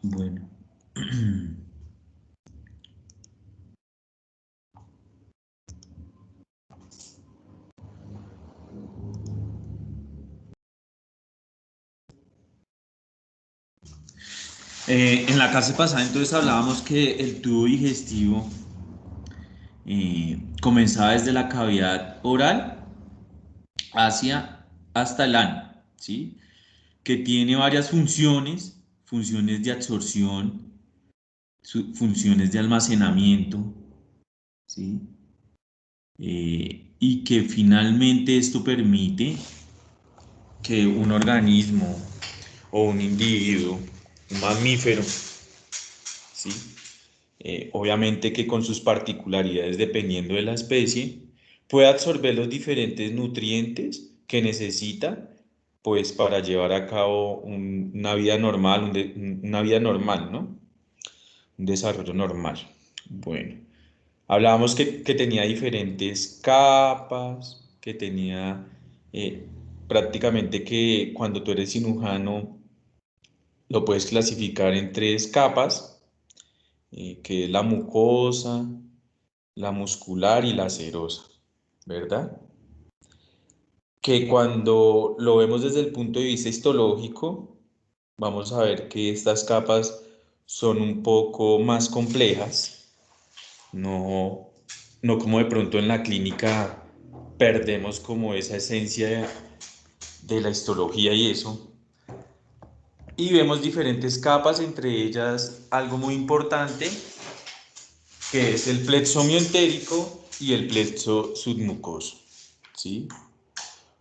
Bueno. En la clase pasada entonces hablábamos que el tubo digestivo comenzaba desde la cavidad oral hasta el ano, ¿sí? Que tiene varias funciones, funciones de absorción, funciones de almacenamiento, ¿sí? Y que finalmente esto permite que un organismo o un individuo, un mamífero, ¿sí? Obviamente que con sus particularidades dependiendo de la especie, puede absorber los diferentes nutrientes que necesita pues para llevar a cabo una vida normal, una vida normal, ¿no? Un desarrollo normal. Bueno, hablábamos que tenía diferentes capas, que tenía eh, prácticamente que cuando tú eres cirujano lo puedes clasificar en tres capas, que es la mucosa, la muscular y la serosa, ¿verdad? Que cuando lo vemos desde el punto de vista histológico, vamos a ver que estas capas son un poco más complejas, no, no como de pronto en la clínica perdemos como esa esencia de la histología y eso. Y vemos diferentes capas, entre ellas algo muy importante, que es el plexo miotérico y el plexo submucoso, ¿sí?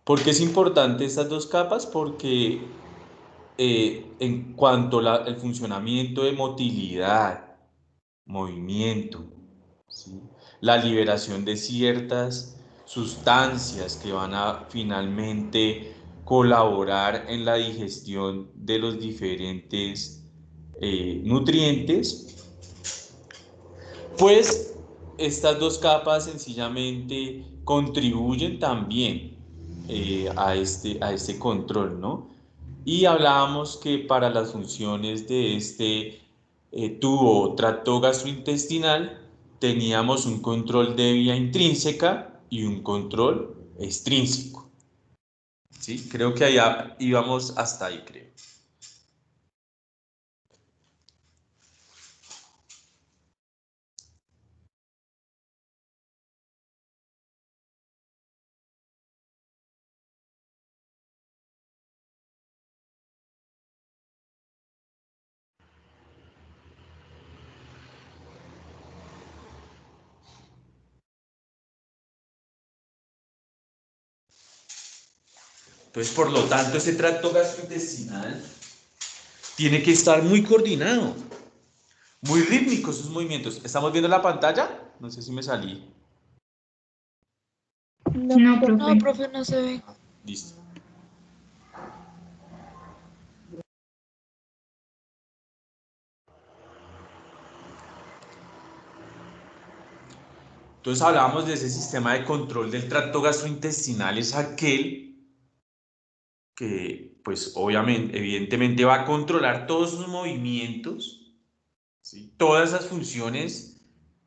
¿Por qué es importante estas dos capas? Porque en cuanto al funcionamiento de motilidad, movimiento, ¿sí? La liberación de ciertas sustancias que van a finalmente colaborar en la digestión de los diferentes nutrientes, pues estas dos capas sencillamente contribuyen también a este control, ¿no? Y hablábamos que para las funciones de este tubo o tracto gastrointestinal teníamos un control de vía intrínseca y un control extrínseco, ¿sí? Creo que allá íbamos hasta ahí, creo. Entonces, por lo tanto, ese tracto gastrointestinal tiene que estar muy coordinado, muy rítmicos sus movimientos. ¿Estamos viendo la pantalla? No sé si me salí. No, No, no, profe. profe, no se ve. Listo. Entonces hablábamos de ese sistema de control del tracto gastrointestinal, es aquel que, pues obviamente, evidentemente va a controlar todos sus movimientos, ¿sí? Todas esas funciones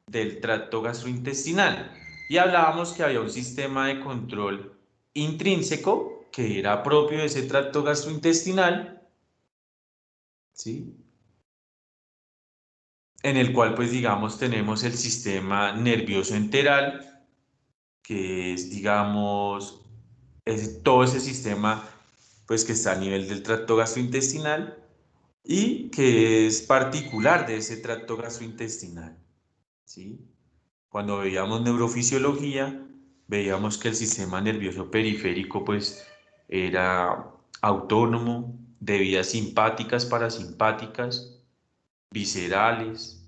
del tracto gastrointestinal. Y hablábamos que había un sistema de control intrínseco que era propio de ese tracto gastrointestinal, ¿sí? En el cual, pues digamos, tenemos el sistema nervioso enteral, que es, digamos, es todo ese sistema, pues que está a nivel del tracto gastrointestinal y que es particular de ese tracto gastrointestinal, ¿sí? Cuando veíamos neurofisiología, veíamos que el sistema nervioso periférico, pues, era autónomo, de vías simpáticas, parasimpáticas, viscerales,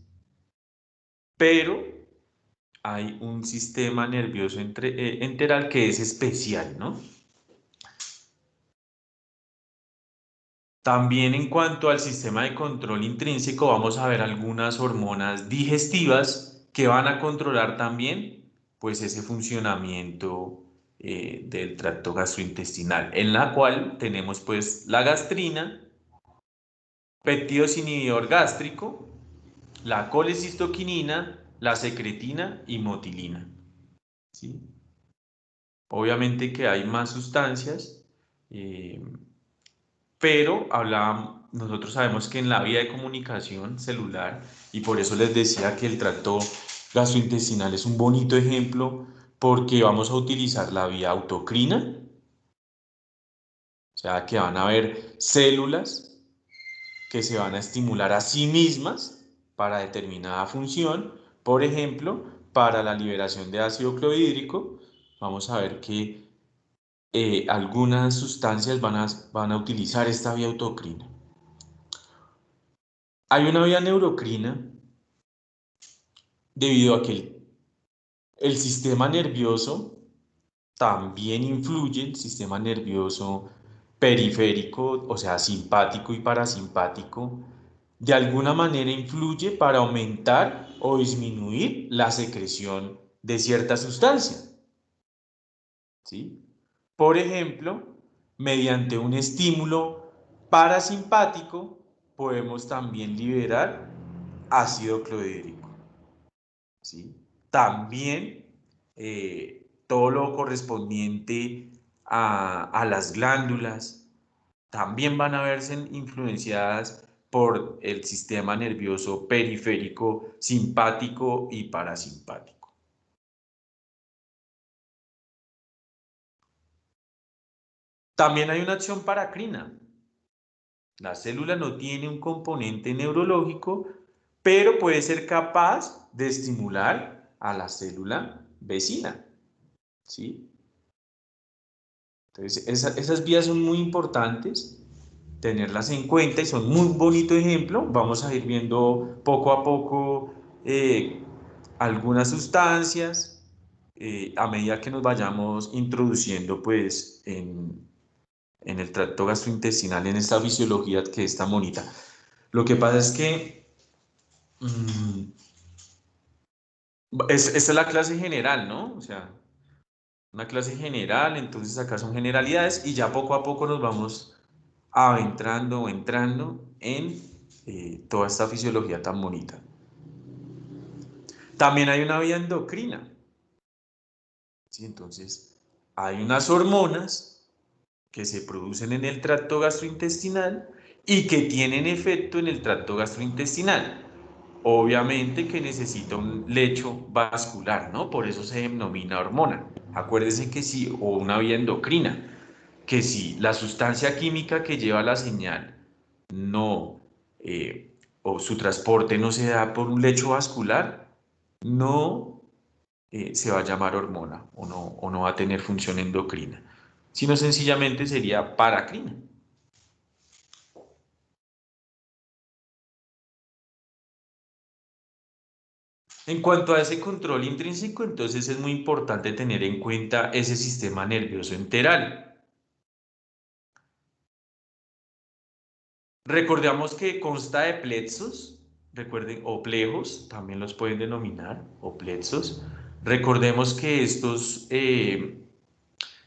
pero hay un sistema nervioso enteral que es especial, ¿no? También en cuanto al sistema de control intrínseco, vamos a ver algunas hormonas digestivas que van a controlar también, pues, ese funcionamiento del tracto gastrointestinal, en la cual tenemos, pues, la gastrina, péptidos inhibidor gástrico, la colecistoquinina, la secretina y motilina. ¿Sí? Obviamente que hay más sustancias, pero nosotros sabemos que en la vía de comunicación celular, y por eso les decía que el tracto gastrointestinal es un bonito ejemplo, porque vamos a utilizar la vía autocrina, o sea que van a haber células que se van a estimular a sí mismas para determinada función. Por ejemplo, para la liberación de ácido clorhídrico, vamos a ver que algunas sustancias van a utilizar esta vía autocrina. Hay una vía neurocrina debido a que el sistema nervioso también influye, el sistema nervioso periférico, o sea, simpático y parasimpático, de alguna manera influye para aumentar o disminuir la secreción de cierta sustancia. ¿Sí? Por ejemplo, mediante un estímulo parasimpático podemos también liberar ácido clorhídrico. ¿Sí? También todo lo correspondiente a las glándulas también van a verse influenciadas por el sistema nervioso periférico, simpático y parasimpático. También hay una acción paracrina. La célula no tiene un componente neurológico, pero puede ser capaz de estimular a la célula vecina. ¿Sí? Entonces, esas vías son muy importantes, tenerlas en cuenta y son muy bonito ejemplo. Vamos a ir viendo poco a poco algunas sustancias a medida que nos vayamos introduciendo pues en el tracto gastrointestinal, en esta fisiología que es tan bonita. Lo que pasa es que esta es la clase general, ¿no? O sea, una clase general, entonces acá son generalidades y ya poco a poco nos vamos adentrando o entrando en toda esta fisiología tan bonita. También hay una vía endocrina, ¿sí? Entonces, hay unas hormonas que se producen en el tracto gastrointestinal y que tienen efecto en el tracto gastrointestinal. Obviamente que necesita un lecho vascular, ¿no? Por eso se denomina hormona. Acuérdense que si, o una vía endocrina, que si la sustancia química que lleva la señal no, o su transporte no se da por un lecho vascular, no se va a llamar hormona o no va a tener función endocrina, sino sencillamente sería paracrina. En cuanto a ese control intrínseco, entonces es muy importante tener en cuenta ese sistema nervioso enteral. Recordamos que consta de plexos, recuerden, o plejos, también los pueden denominar, o plexos. Recordemos que estos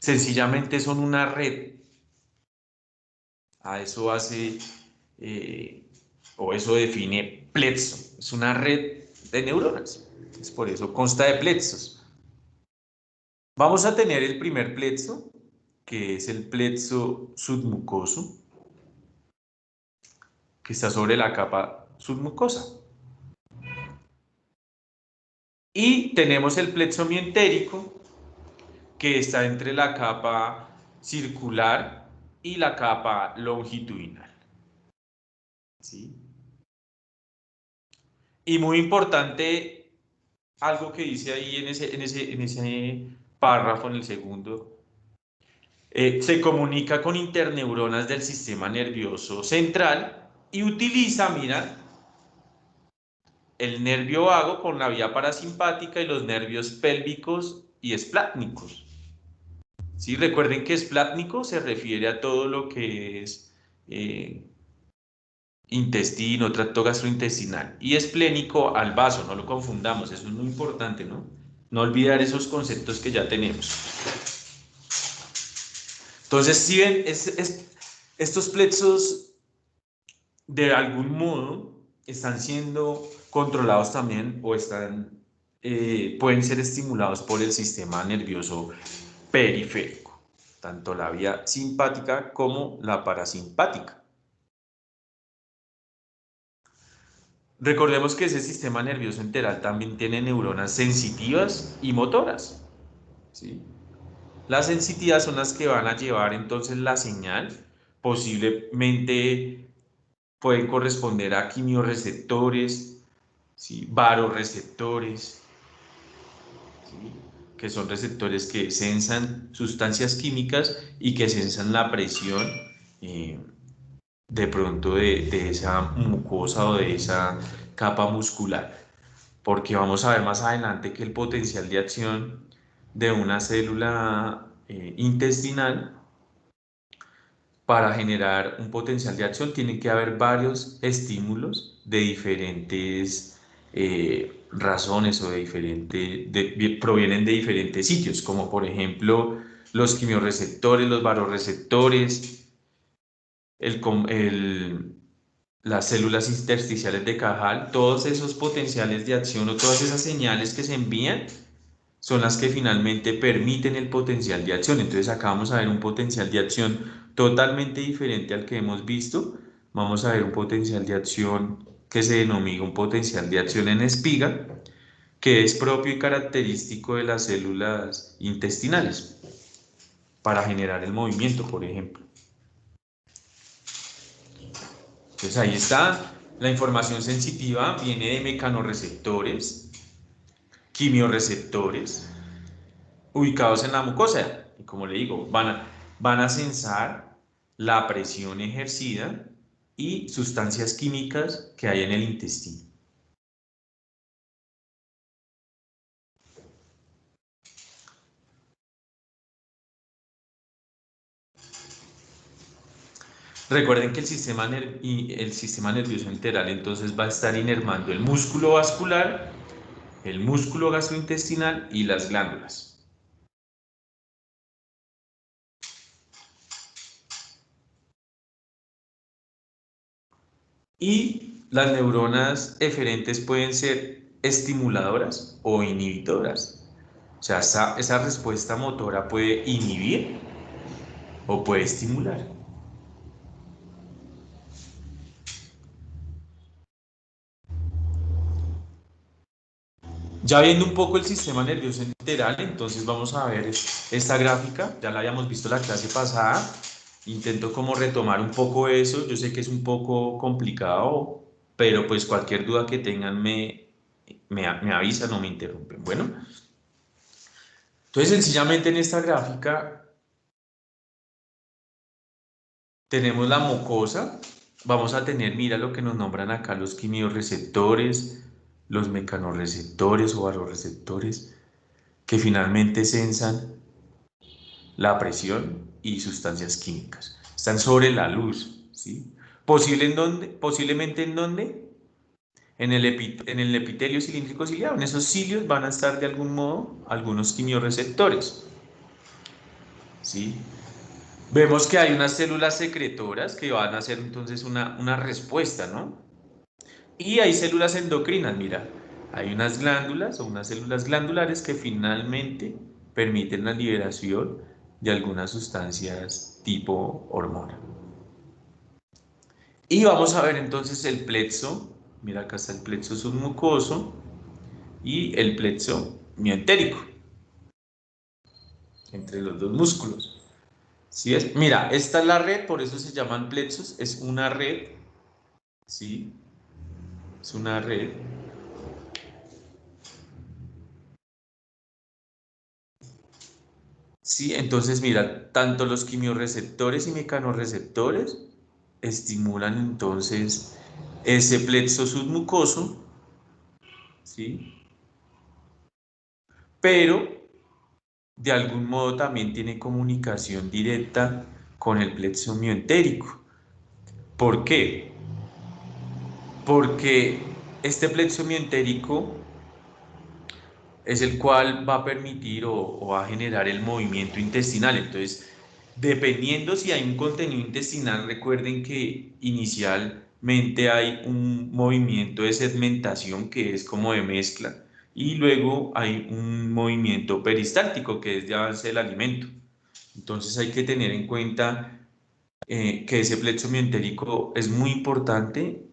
sencillamente son una red. A eso hace, o eso define plexo. Es una red de neuronas. Es por eso consta de plexos. Vamos a tener el primer plexo, que es el plexo submucoso, que está sobre la capa submucosa. Y tenemos el plexo mientérico, que está entre la capa circular y la capa longitudinal. ¿Sí? Y muy importante, algo que dice ahí en ese párrafo, en el segundo, se comunica con interneuronas del sistema nervioso central y utiliza, mira, el nervio vago con la vía parasimpática y los nervios pélvicos y esplátnicos. ¿Sí? Recuerden que esplátnico se refiere a todo lo que es intestino, tracto gastrointestinal, y esplénico al vaso, no lo confundamos, eso es muy importante, ¿no? No olvidar esos conceptos que ya tenemos. Entonces, si ven, estos plexos de algún modo están siendo controlados también o pueden ser estimulados por el sistema nervioso periférico, tanto la vía simpática como la parasimpática. Recordemos que ese sistema nervioso enteral también tiene neuronas sensitivas y motoras, ¿sí? Las sensitivas son las que van a llevar entonces la señal, posiblemente pueden corresponder a quimiorreceptores, ¿sí? Varoreceptores, ¿sí? Que son receptores que sensan sustancias químicas y que sensan la presión eh, de pronto de esa mucosa o de esa capa muscular. Porque vamos a ver más adelante que el potencial de acción de una célula intestinal, para generar un potencial de acción tiene que haber varios estímulos de diferentes razones o provienen de diferentes sitios, como por ejemplo los quimiorreceptores, los varoreceptores, las células intersticiales de Cajal. Todos esos potenciales de acción o todas esas señales que se envían son las que finalmente permiten el potencial de acción. Entonces acá vamos a ver un potencial de acción totalmente diferente al que hemos visto. Vamos a ver un potencial de acción que se denomina un potencial de acción en espiga, que es propio y característico de las células intestinales para generar el movimiento, por ejemplo. Entonces ahí está, la información sensitiva viene de mecanorreceptores, quimiorreceptores, ubicados en la mucosa. Y como le digo, van a sensar la presión ejercida y sustancias químicas que hay en el intestino. Recuerden que el sistema nervioso enteral entonces va a estar inervando el músculo vascular, el músculo gastrointestinal y las glándulas. Y las neuronas eferentes pueden ser estimuladoras o inhibitoras. O sea, esa respuesta motora puede inhibir o puede estimular. Ya viendo un poco el sistema nervioso enteral, entonces vamos a ver esta gráfica. Ya la habíamos visto la clase pasada. Intento como retomar un poco eso. Yo sé que es un poco complicado, pero pues cualquier duda que tengan me avisan o me interrumpen. Bueno, entonces sencillamente en esta gráfica tenemos la mucosa. Vamos a tener, mira lo que nos nombran acá, los quimiorreceptores, los mecanorreceptores o varoreceptores, que finalmente sensan la presión y sustancias químicas. Están sobre la luz, ¿sí? Posiblemente en dónde? En el epitelio cilíndrico ciliado. En esos cilios van a estar de algún modo algunos quimiorreceptores, ¿sí? Vemos que hay unas células secretoras que van a hacer entonces una respuesta, ¿no? Y hay células endocrinas, mira, hay unas glándulas o unas células glandulares que finalmente permiten la liberación de algunas sustancias tipo hormona. Y vamos a ver entonces el plexo, mira acá está el plexo submucoso y el plexo mientérico, entre los dos músculos. ¿Sí es? Mira, esta es la red, por eso se llaman plexos, es una red, ¿sí? Es una red. Sí, entonces mira, tanto los quimiorreceptores y mecanorreceptores estimulan entonces ese plexo submucoso, ¿sí? Pero de algún modo también tiene comunicación directa con el plexo mioentérico. ¿Por qué? Porque este plexo mioentérico es el cual va a permitir o va a generar el movimiento intestinal. Entonces, dependiendo si hay un contenido intestinal, recuerden que inicial Mente hay un movimiento de segmentación que es como de mezcla y luego hay un movimiento peristáltico que es de avance del alimento. Entonces hay que tener en cuenta que ese plexo mientérico es muy importante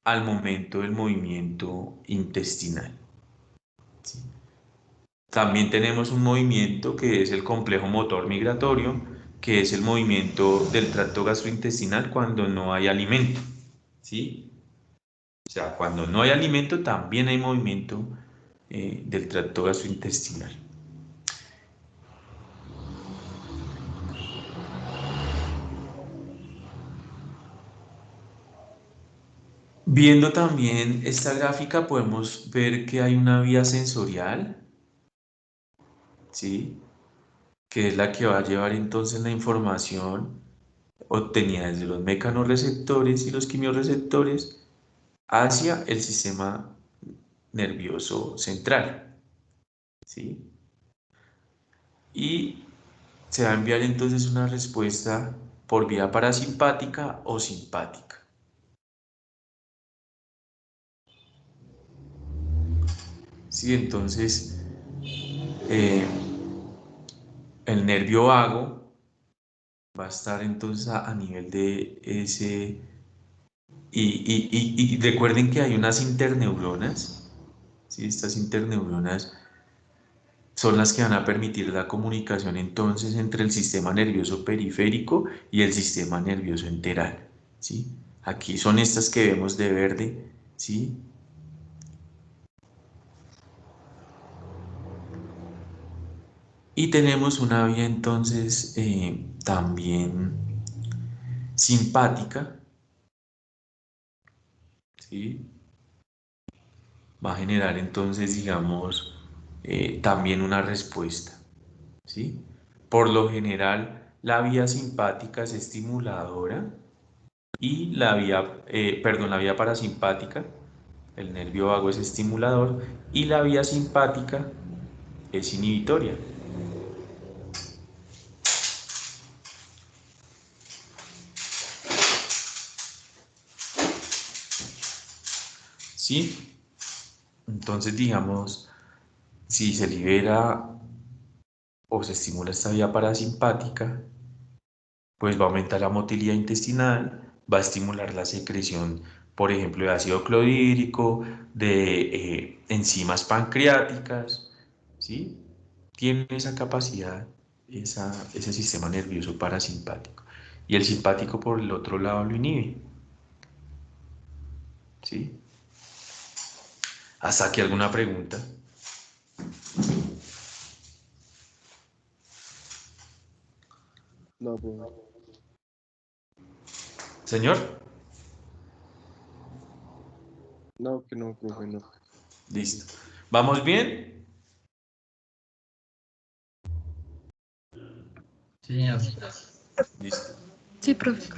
al momento del movimiento intestinal. ¿Sí? También tenemos un movimiento que es el complejo motor migratorio, que es el movimiento del tracto gastrointestinal cuando no hay alimento. ¿Sí? O sea, cuando no hay alimento también hay movimiento del tracto gastrointestinal. Viendo también esta gráfica podemos ver que hay una vía sensorial, ¿sí? Que es la que va a llevar entonces la información obtenida desde los mecanorreceptores y los quimiorreceptores hacia el sistema nervioso central, ¿sí? Y se va a enviar entonces una respuesta por vía parasimpática o simpática. Sí, entonces eh, el nervio vago va a estar entonces a nivel de ese... Y recuerden que hay unas interneuronas, ¿sí? Estas interneuronas son las que van a permitir la comunicación entonces entre el sistema nervioso periférico y el sistema nervioso enteral, ¿sí? Aquí son estas que vemos de verde, ¿sí? Y tenemos una vía entonces también simpática, ¿sí? Va a generar entonces, digamos, también una respuesta, ¿sí? Por lo general, la vía simpática es estimuladora y la vía parasimpática, el nervio vago es estimulador y la vía simpática es inhibitoria. ¿Sí? Entonces, digamos, si se libera o se estimula esta vía parasimpática, pues va a aumentar la motilidad intestinal, va a estimular la secreción, por ejemplo, de ácido clorhídrico, de enzimas pancreáticas, ¿sí? Tiene esa capacidad, ese sistema nervioso parasimpático. Y el simpático, por el otro lado, lo inhibe, ¿sí? ¿Hasta aquí alguna pregunta? No, profe. Señor, No, que no, profe, no. listo. ¿Vamos bien? Sí, señor. Listo. Sí, profe.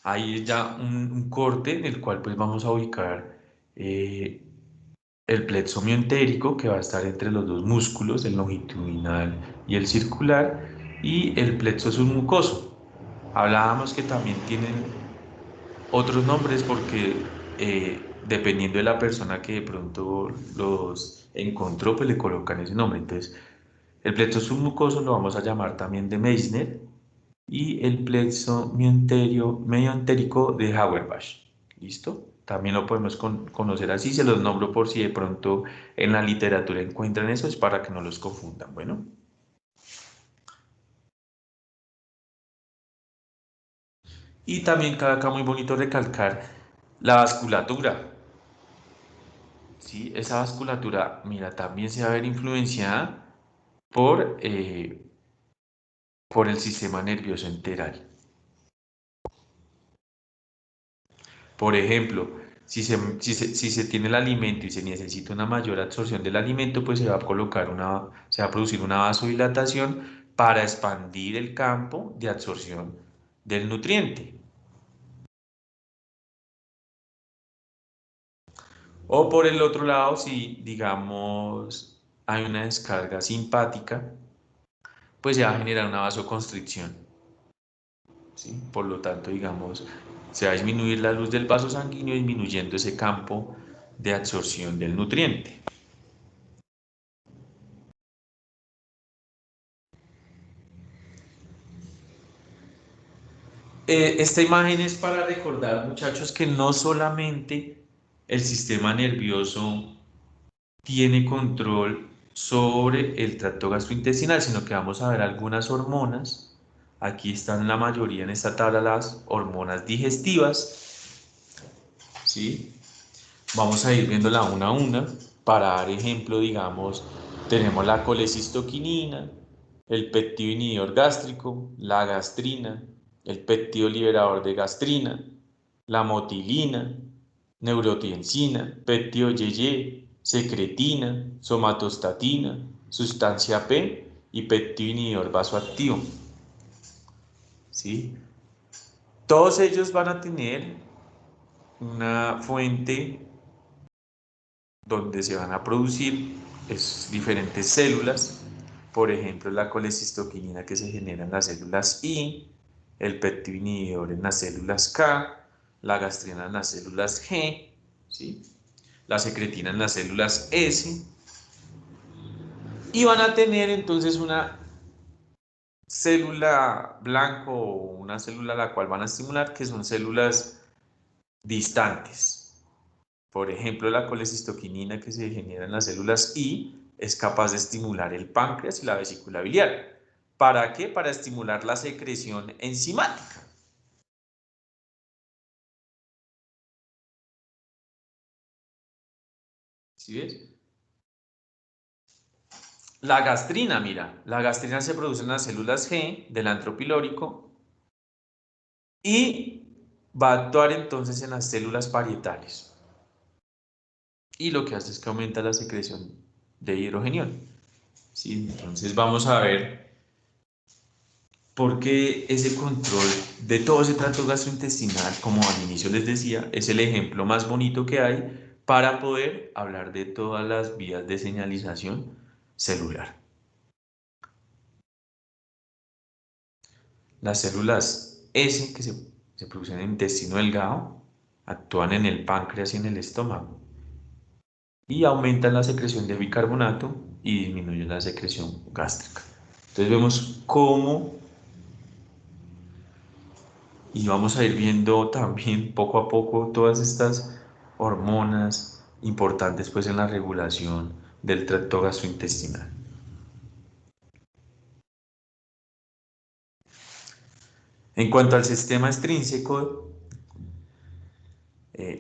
Ahí es ya un corte en el cual pues vamos a ubicar el plexo mioentérico que va a estar entre los dos músculos, el longitudinal y el circular, y el plexo submucoso. Hablábamos que también tienen otros nombres porque dependiendo de la persona que de pronto los encontró, pues le colocan ese nombre. Entonces, el plexo submucoso lo vamos a llamar también de Meissner y el plexo mioentérico de Auerbach. ¿Listo? También lo podemos conocer así, se los nombro por si de pronto en la literatura encuentran eso, es para que no los confundan. Bueno, y también cada acá muy bonito recalcar la vasculatura. ¿Sí? Esa vasculatura, mira, también se va a ver influenciada por el sistema nervioso enteral. Por ejemplo, si se tiene el alimento y se necesita una mayor absorción del alimento, pues se va a producir una vasodilatación para expandir el campo de absorción del nutriente. O por el otro lado, si digamos hay una descarga simpática, pues se va a generar una vasoconstricción, ¿sí? Por lo tanto, digamos, Se va a disminuir la luz del vaso sanguíneo, disminuyendo ese campo de absorción del nutriente. Esta imagen es para recordar, muchachos, que no solamente el sistema nervioso tiene control sobre el tracto gastrointestinal, sino que vamos a ver algunas hormonas. Aquí están la mayoría en esta tabla las hormonas digestivas, ¿sí? Vamos a ir viéndola una a una. Para dar ejemplo, digamos, tenemos la colecistoquinina, el péptido inhibidor gástrico, la gastrina, el péptido liberador de gastrina, la motilina, neurotiensina, péptido YY, secretina, somatostatina, sustancia P y péptido inhibidor vasoactivo. ¿Sí? Todos ellos van a tener una fuente donde se van a producir diferentes células, por ejemplo la colecistoquinina que se genera en las células I, el péptido inhibidor en las células K, la gastrina en las células G, ¿sí? La secretina en las células S, y van a tener entonces una célula blanco o una célula a la cual van a estimular, que son células distantes. Por ejemplo, la colecistoquinina que se genera en las células I es capaz de estimular el páncreas y la vesícula biliar. ¿Para qué? Para estimular la secreción enzimática. ¿Sí ves? La gastrina, mira, la gastrina se produce en las células G del antropilórico y va a actuar entonces en las células parietales. Y lo que hace es que aumenta la secreción de hidrogenión. ¿Sí? Entonces vamos a ver por qué ese control de todo ese tracto gastrointestinal, como al inicio les decía, es el ejemplo más bonito que hay para poder hablar de todas las vías de señalización celular. Las células S que se producen en el intestino delgado actúan en el páncreas y en el estómago y aumentan la secreción de bicarbonato y disminuyen la secreción gástrica. Entonces vemos cómo, y vamos a ir viendo también poco a poco todas estas hormonas importantes pues en la regulación del tracto gastrointestinal. En cuanto al sistema extrínseco,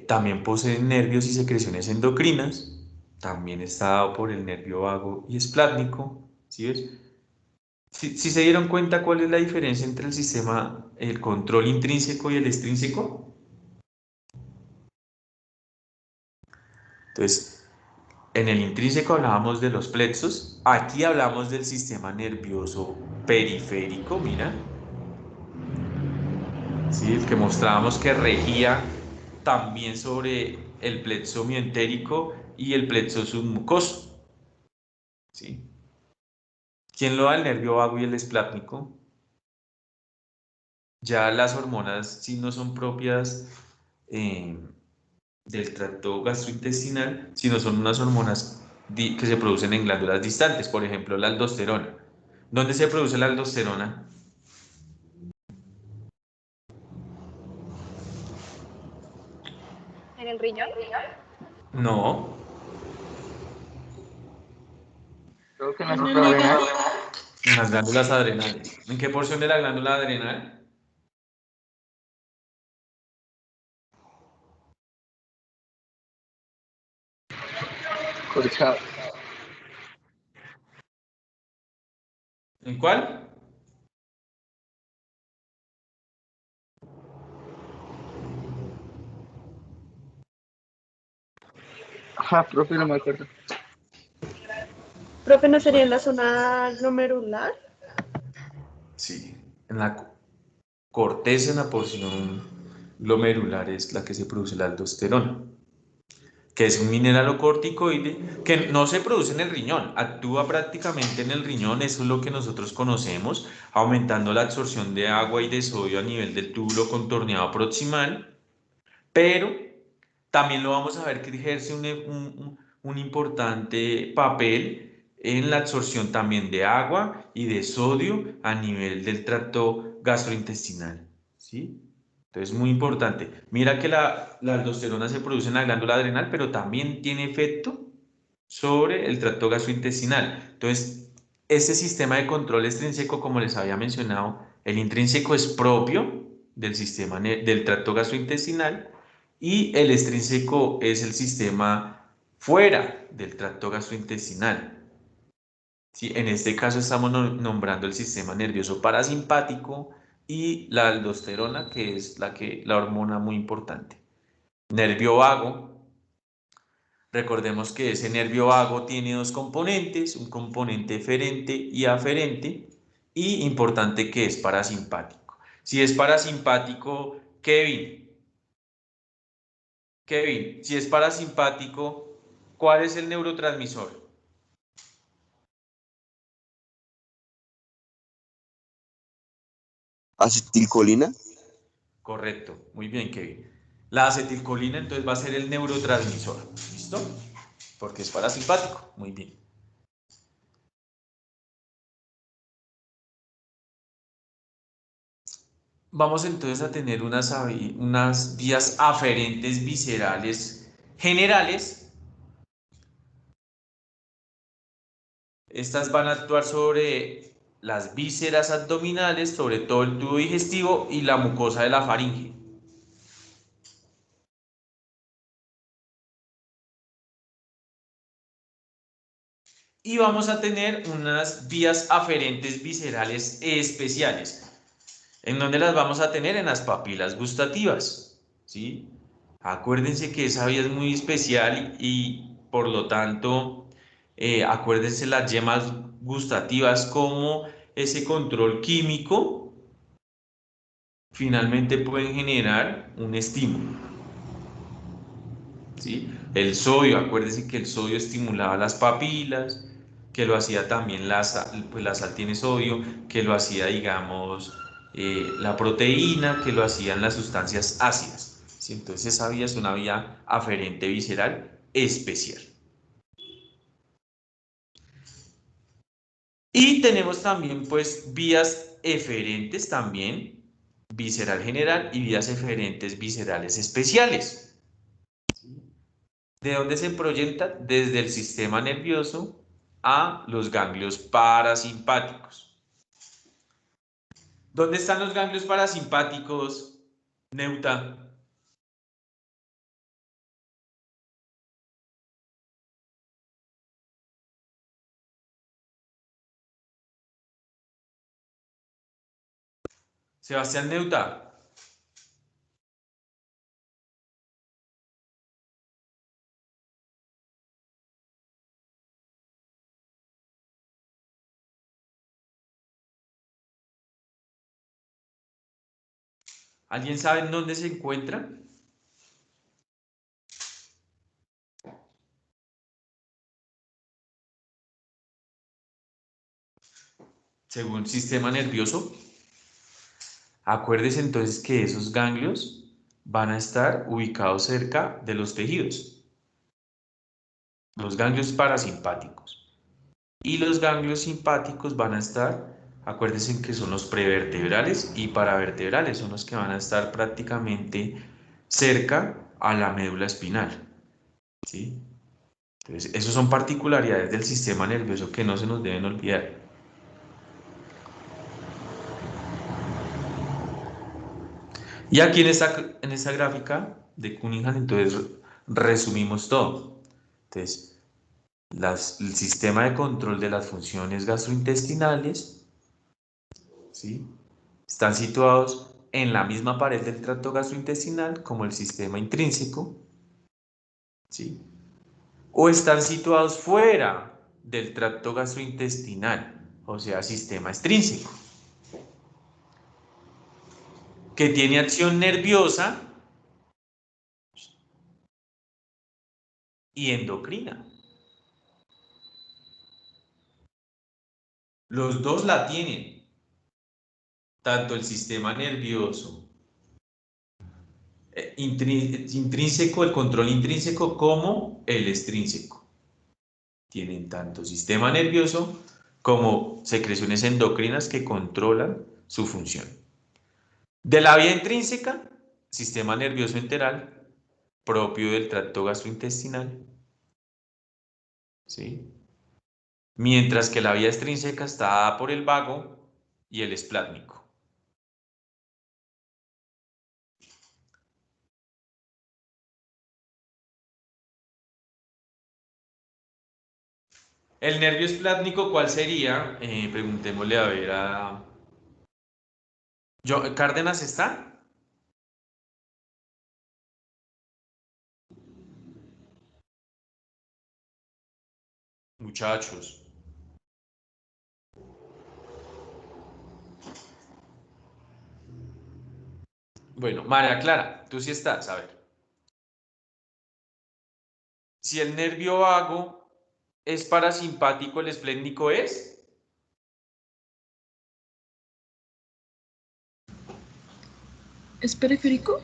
también posee nervios y secreciones endocrinas, también está dado por el nervio vago y esplátnico, ¿sí ves? Si se dieron cuenta cuál es la diferencia entre el sistema, el control intrínseco y el extrínseco. Entonces, en el intrínseco hablábamos de los plexos, aquí hablamos del sistema nervioso periférico, mira, ¿sí? El que mostrábamos que regía también sobre el plexo mientérico y el plexo submucoso, ¿sí? ¿Quién lo da? El nervio vago y el esplátnico. Ya las hormonas sí no son propias del tracto gastrointestinal, sino son unas hormonas que se producen en glándulas distantes, por ejemplo la aldosterona. ¿Dónde se produce la aldosterona? ¿En el riñón? No, Creo que en las adrenal. en las glándulas adrenales. ¿En qué porción de la glándula adrenal? Cortado. ¿En cuál? Ajá, profe, no me acuerdo. Profe, ¿no sería en la zona glomerular? Sí, en la corteza, en la porción glomerular es la que se produce la aldosterona. que es un mineralocorticoide que no se produce en el riñón, actúa prácticamente en el riñón, eso es lo que nosotros conocemos, aumentando la absorción de agua y de sodio a nivel del túbulo contorneado proximal, pero también lo vamos a ver que ejerce un importante papel en la absorción también de agua y de sodio a nivel del tracto gastrointestinal, ¿sí? Entonces, muy importante. Mira que la aldosterona se produce en la glándula adrenal, pero también tiene efecto sobre el tracto gastrointestinal. Entonces, ese sistema de control extrínseco, como les había mencionado, el intrínseco es propio del sistema del tracto gastrointestinal y el extrínseco es el sistema fuera del tracto gastrointestinal. ¿Sí? En este caso estamos nombrando el sistema nervioso parasimpático y la aldosterona, que es la hormona muy importante. Nervio vago. Recordemos que ese nervio vago tiene dos componentes, un componente eferente y aferente, y importante que es parasimpático. Si es parasimpático, Kevin, si es parasimpático, ¿cuál es el neurotransmisor? Acetilcolina. Correcto, muy bien, Kevin. La acetilcolina entonces va a ser el neurotransmisor, ¿listo? Porque es parasimpático, muy bien. Vamos entonces a tener unas vías aferentes viscerales generales. Estas van a actuar sobre las vísceras abdominales, sobre todo el tubo digestivo y la mucosa de la faringe. Y vamos a tener unas vías aferentes viscerales especiales. ¿En dónde las vamos a tener? En las papilas gustativas, ¿sí? Acuérdense que esa vía es muy especial y por lo tanto, acuérdense las yemas gustativas como ese control químico finalmente pueden generar un estímulo, ¿sí? El sodio, acuérdense que el sodio estimulaba las papilas, que lo hacía también pues la sal tiene sodio, que lo hacía, digamos, la proteína, que lo hacían las sustancias ácidas, ¿sí? Entonces esa vía es una vía aferente visceral especial. Y tenemos también pues vías eferentes también, visceral general y vías eferentes viscerales especiales. ¿De dónde se proyecta? Desde el sistema nervioso a los ganglios parasimpáticos. ¿Dónde están los ganglios parasimpáticos, Neuta? Sebastián Neuta. ¿Alguien sabe en dónde se encuentra? Según sistema nervioso. Acuérdese entonces que esos ganglios van a estar ubicados cerca de los tejidos, los ganglios parasimpáticos. Y los ganglios simpáticos van a estar, acuérdense que son los prevertebrales y paravertebrales, son los que van a estar prácticamente cerca a la médula espinal, ¿sí? Entonces, esas son particularidades del sistema nervioso que no se nos deben olvidar. Y aquí en esta gráfica de Cunningham, entonces resumimos todo. Entonces, el sistema de control de las funciones gastrointestinales, ¿sí? Están situados en la misma pared del tracto gastrointestinal como el sistema intrínseco, ¿sí? O están situados fuera del tracto gastrointestinal, o sea, sistema extrínseco, que tiene acción nerviosa y endocrina. Los dos la tienen, tanto el sistema nervioso intrínseco, el control intrínseco como el extrínseco. Tienen tanto sistema nervioso como secreciones endocrinas que controlan su función. De la vía intrínseca, sistema nervioso enteral, propio del tracto gastrointestinal, ¿sí? Mientras que la vía extrínseca está dada por el vago y el esplátnico. El nervio esplátnico, ¿cuál sería? Preguntémosle a ver a... ¿Cárdenas está? Muchachos. Bueno, María Clara, tú sí estás, a ver. Si el nervio vago es parasimpático, ¿el esplénico es? ¿Es periférico?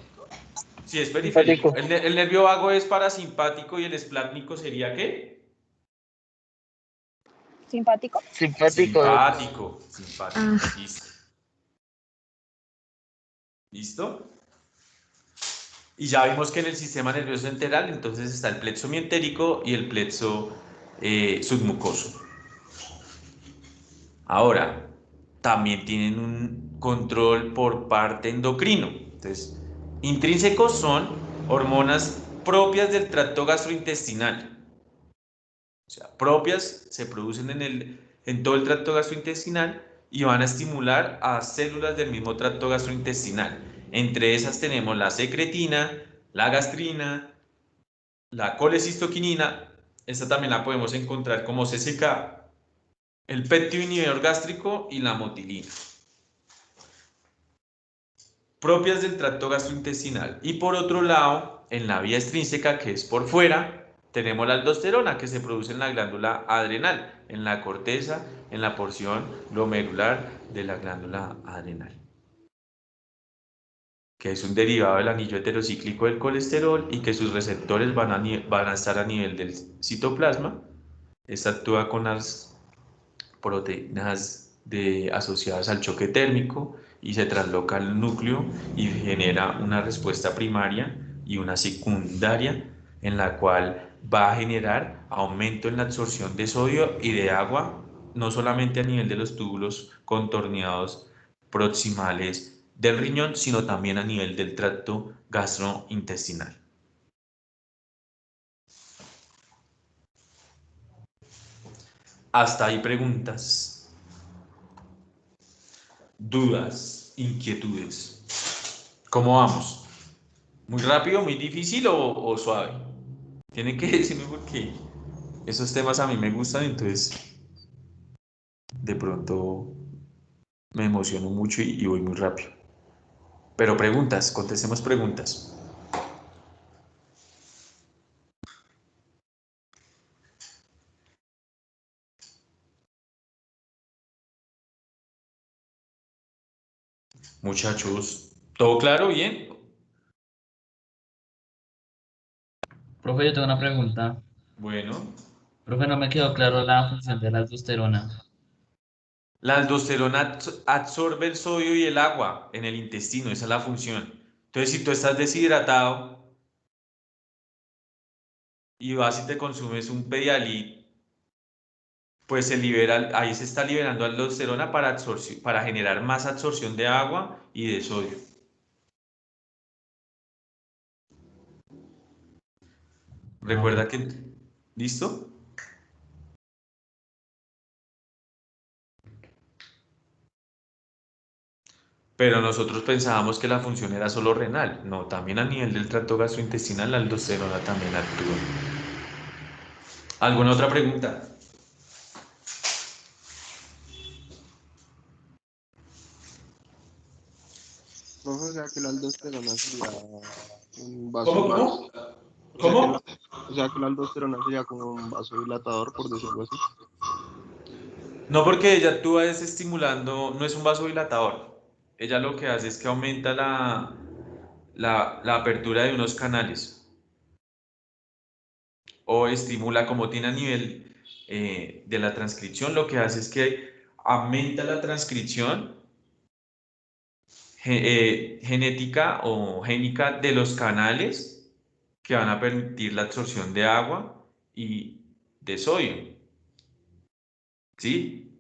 Sí, es periférico. Simpático. El nervio vago es parasimpático y el esplénico sería ¿qué? ¿Simpático? Simpático. Simpático. Simpático. Ah. Listo. ¿Listo? Y ya vimos que en el sistema nervioso enteral entonces está el plexo mientérico y el plexo submucoso. Ahora, también tienen un control por parte endocrino. Entonces, intrínsecos son hormonas propias del tracto gastrointestinal. O sea, propias se producen en todo el tracto gastrointestinal y van a estimular a células del mismo tracto gastrointestinal. Entre esas tenemos la secretina, la gastrina, la colecistoquinina. Esta también la podemos encontrar como CCK, el péptido inhibidor gástrico y la motilina, propias del tracto gastrointestinal. Y por otro lado, en la vía extrínseca, que es por fuera, tenemos la aldosterona que se produce en la glándula adrenal, en la corteza, en la porción glomerular de la glándula adrenal, que es un derivado del anillo heterocíclico del colesterol y que sus receptores van a estar a nivel del citoplasma. Esta actúa con las proteínas asociadas al choque térmico y se trasloca al núcleo y genera una respuesta primaria y una secundaria en la cual va a generar aumento en la absorción de sodio y de agua, no solamente a nivel de los túbulos contorneados proximales del riñón, sino también a nivel del tracto gastrointestinal. Hasta ahí preguntas, dudas, inquietudes. ¿Cómo vamos? ¿Muy rápido, muy difícil o suave? Tienen que decirme porque esos temas a mí me gustan, entonces de pronto me emociono mucho y voy muy rápido. Pero preguntas, contestemos preguntas. Muchachos, ¿todo claro? ¿Bien? Profe, yo tengo una pregunta. Bueno, Profe, no me quedó claro la función de la aldosterona. la aldosterona absorbe el sodio y el agua en el intestino, esa es la función. Entonces, si tú estás deshidratado y vas y te consumes un Pedialit, pues se libera, ahí se está liberando aldosterona para generar más absorción de agua y de sodio. Ah, bueno. Recuerda que, ¿listo? Pero nosotros pensábamos que la función era solo renal. No, también a nivel del tracto gastrointestinal la aldosterona también actúa. ¿Alguna otra pregunta? Profe, o sea que la aldosterona sería un ¿Cómo, vasopresor. cómo? O sea que la, ¿Cómo? O sea que la aldosterona sería como un vasodilatador, por decirlo así. No, porque ella actúa es estimulando, no es un vasodilatador. Ella lo que hace es que aumenta la apertura de unos canales o estimula, como tiene a nivel de la transcripción, lo que hace es que aumenta la transcripción genética o génica de los canales que van a permitir la absorción de agua y de sodio, ¿sí?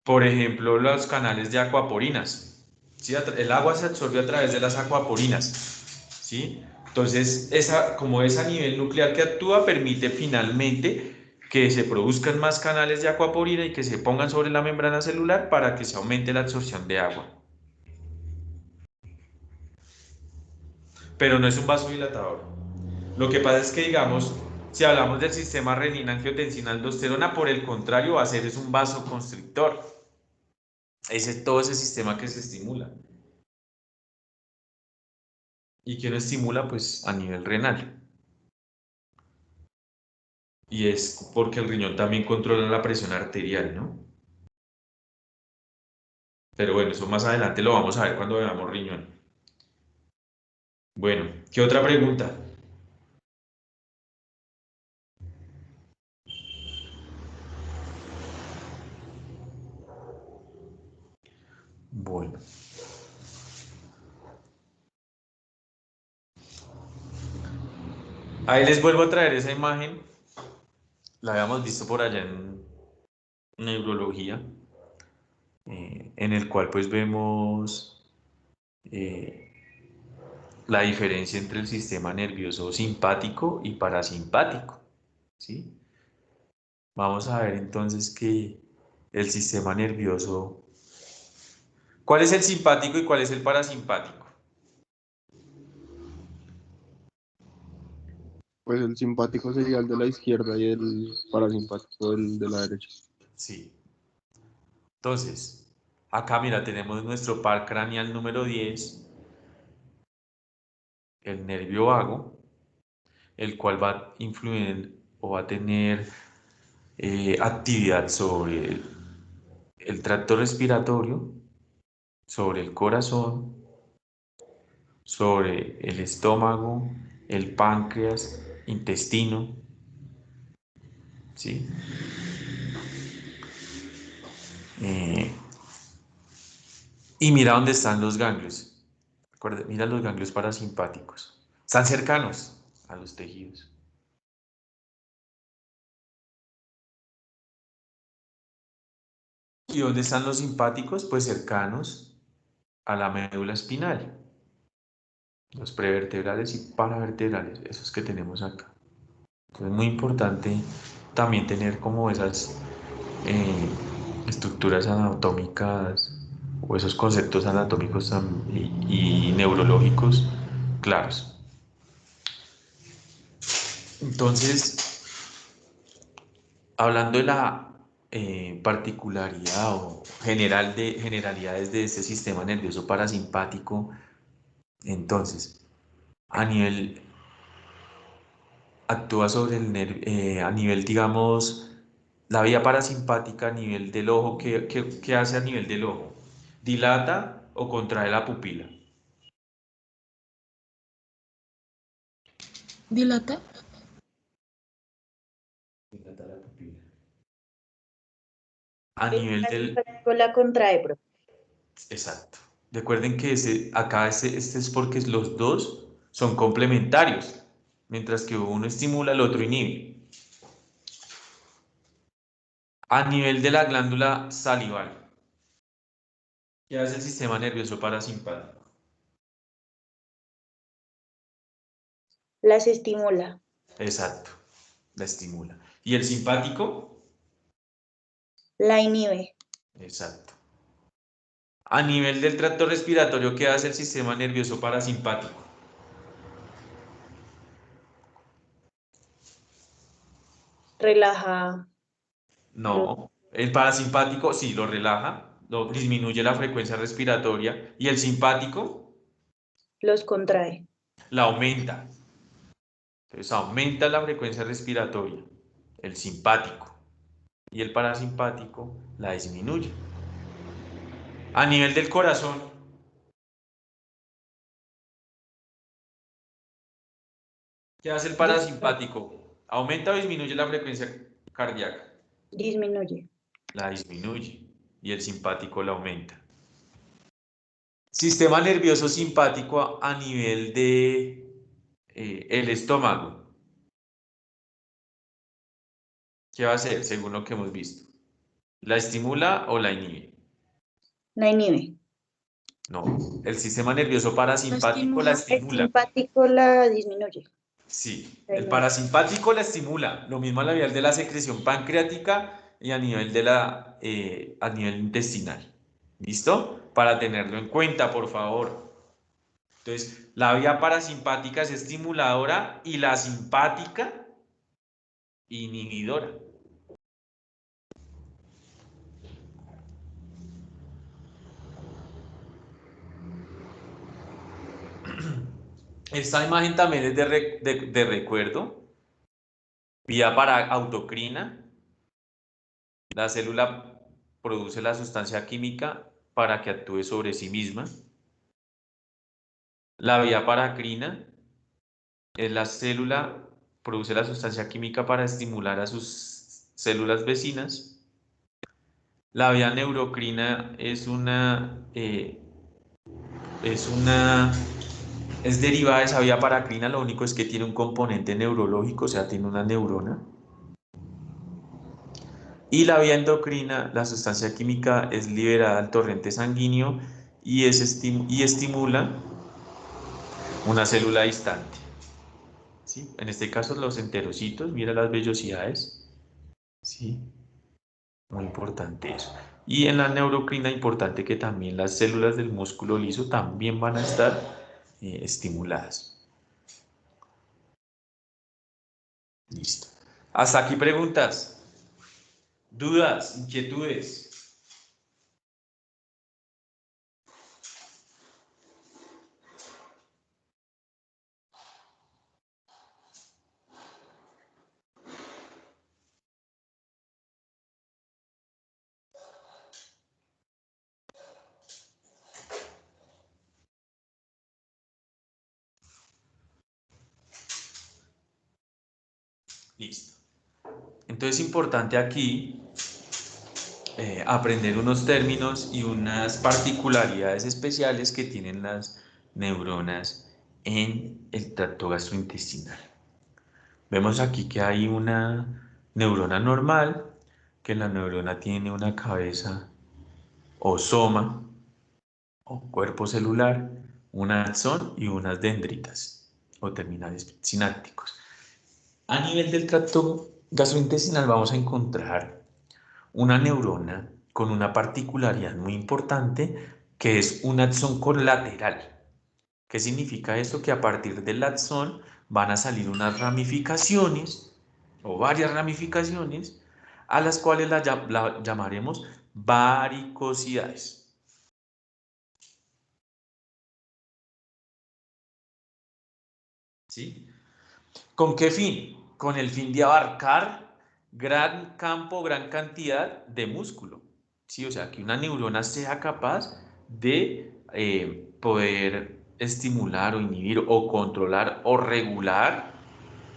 Por ejemplo, los canales de acuaporinas, ¿sí? El agua se absorbe a través de las acuaporinas, ¿sí? Entonces, como es a nivel nuclear que actúa, permite finalmente que se produzcan más canales de acuaporina y que se pongan sobre la membrana celular para que se aumente la absorción de agua. Pero no es un vasodilatador. Lo que pasa es que, digamos, si hablamos del sistema renina-angiotensina-aldosterona, por el contrario, va a ser es un vasoconstrictor. Todo ese sistema que se estimula. ¿Y que no estimula? Pues a nivel renal. Y es porque el riñón también controla la presión arterial, ¿no? Pero bueno, eso más adelante lo vamos a ver cuando veamos riñón. Bueno, ¿qué otra pregunta? Bueno, ahí les vuelvo a traer esa imagen. La habíamos visto por allá en neurología, en el cual pues vemos eh, la diferencia entre el sistema nervioso simpático y parasimpático, ¿sí? Vamos a ver entonces que el sistema nervioso... ¿Cuál es el simpático y cuál es el parasimpático? Pues el simpático sería el de la izquierda y el parasimpático el de la derecha. Sí. Entonces, acá mira, tenemos nuestro par craneal número 10, el nervio vago, el cual va a influir o va a tener actividad sobre el tracto respiratorio, sobre el corazón, sobre el estómago, el páncreas, intestino, ¿sí? Eh, y mira dónde están los ganglios. Mira los ganglios parasimpáticos. Están cercanos a los tejidos. ¿Y dónde están los simpáticos? Pues cercanos a la médula espinal. Los prevertebrales y paravertebrales, esos que tenemos acá. Entonces es muy importante también tener como esas eh, estructuras anatómicas o esos conceptos anatómicos y neurológicos claros. Entonces, hablando de la particularidad o generalidades de este sistema nervioso parasimpático, entonces, a nivel, actúa sobre a nivel, digamos, la vía parasimpática a nivel del ojo, ¿qué hace a nivel del ojo? ¿Dilata o contrae la pupila? Dilata. Dilata la pupila. A El nivel del... parasimpático la contrae, profe. Exacto. Recuerden que acá este es porque los dos son complementarios, mientras que uno estimula, el otro inhibe. A nivel de la glándula salival, ¿qué hace el sistema nervioso parasimpático? Las estimula. Exacto, la estimula. ¿Y el simpático? La inhibe. Exacto. A nivel del tracto respiratorio, ¿qué hace el sistema nervioso parasimpático? Relaja. No, el parasimpático sí lo relaja, disminuye la frecuencia respiratoria y el simpático Los contrae. la aumenta. Entonces aumenta la frecuencia respiratoria, el simpático, y el parasimpático la disminuye. A nivel del corazón, ¿qué hace el parasimpático? ¿Aumenta o disminuye la frecuencia cardíaca? Disminuye. La disminuye y el simpático la aumenta. Sistema nervioso simpático a nivel de el estómago. ¿Qué va a hacer según lo que hemos visto? ¿La estimula o la inhibe? La inhibe. No, el sistema nervioso parasimpático la estimula. El estimula. simpático la disminuye. Sí, La el inhibe. parasimpático la estimula. Lo mismo a nivel de la secreción pancreática y a nivel a nivel intestinal. ¿Listo? Para tenerlo en cuenta, por favor. Entonces, la vía parasimpática es estimuladora y la simpática inhibidora. Esta imagen también es de recuerdo. Vía para autocrina. La célula produce la sustancia química para que actúe sobre sí misma. La vía paracrina es la célula produce la sustancia química para estimular a sus células vecinas. La vía neurocrina es derivada de esa vía paracrina, lo único es que tiene un componente neurológico, o sea, tiene una neurona. Y la vía endocrina, la sustancia química es liberada al torrente sanguíneo y estimula una célula distante. ¿Sí? En este caso los enterocitos, mira las vellosidades. ¿Sí? Muy importante eso. Y en la neurocrina, importante que también las células del músculo liso también van a estar estimuladas. Listo. Hasta aquí preguntas, dudas, inquietudes. Listo. Entonces es importante aquí aprender unos términos y unas particularidades especiales que tienen las neuronas en el tracto gastrointestinal. Vemos aquí que hay una neurona normal, que la neurona tiene una cabeza o soma o cuerpo celular, un axón y unas dendritas o terminales sinápticos. A nivel del tracto gastrointestinal vamos a encontrar una neurona con una particularidad muy importante que es un axón colateral. ¿Qué significa esto? Que a partir del axón van a salir unas ramificaciones o varias ramificaciones a las cuales la llamaremos varicosidades. ¿Sí? ¿Con qué fin? Con el fin de abarcar gran campo, gran cantidad de músculo. ¿Sí? O sea, que una neurona sea capaz de poder estimular o inhibir o controlar o regular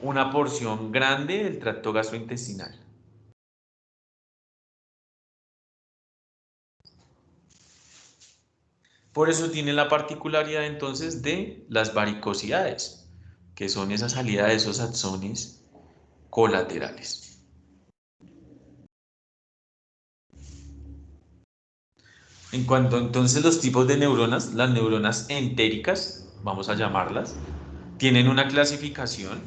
una porción grande del tracto gastrointestinal. Por eso tiene la particularidad entonces de las varicosidades, que son esa salida de esos axones colaterales. En cuanto entonces los tipos de neuronas, las neuronas entéricas, vamos a llamarlas, tienen una clasificación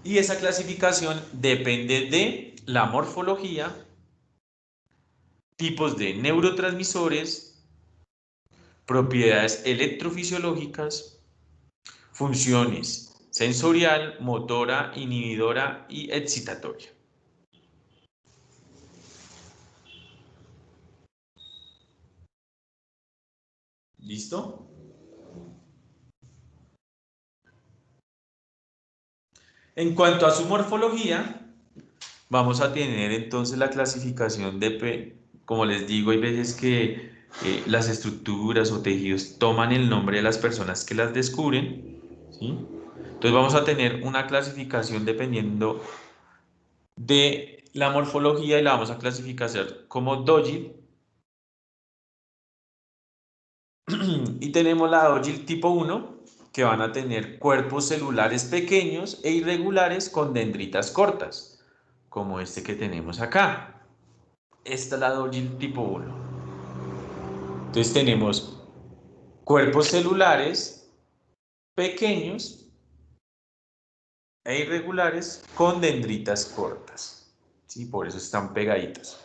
y esa clasificación depende de la morfología, tipos de neurotransmisores, propiedades electrofisiológicas, funciones sensorial, motora, inhibidora y excitatoria. ¿Listo? En cuanto a su morfología, vamos a tener entonces la clasificación como les digo, hay veces que las estructuras o tejidos toman el nombre de las personas que las descubren, ¿sí? Entonces vamos a tener una clasificación dependiendo de la morfología y la vamos a clasificar como dógil. Y tenemos la dógil tipo 1, que van a tener cuerpos celulares pequeños e irregulares con dendritas cortas, como este que tenemos acá. Esta es la dógil tipo 1. Entonces tenemos cuerpos celulares pequeños e irregulares con dendritas cortas. ¿Sí? Por eso están pegaditas.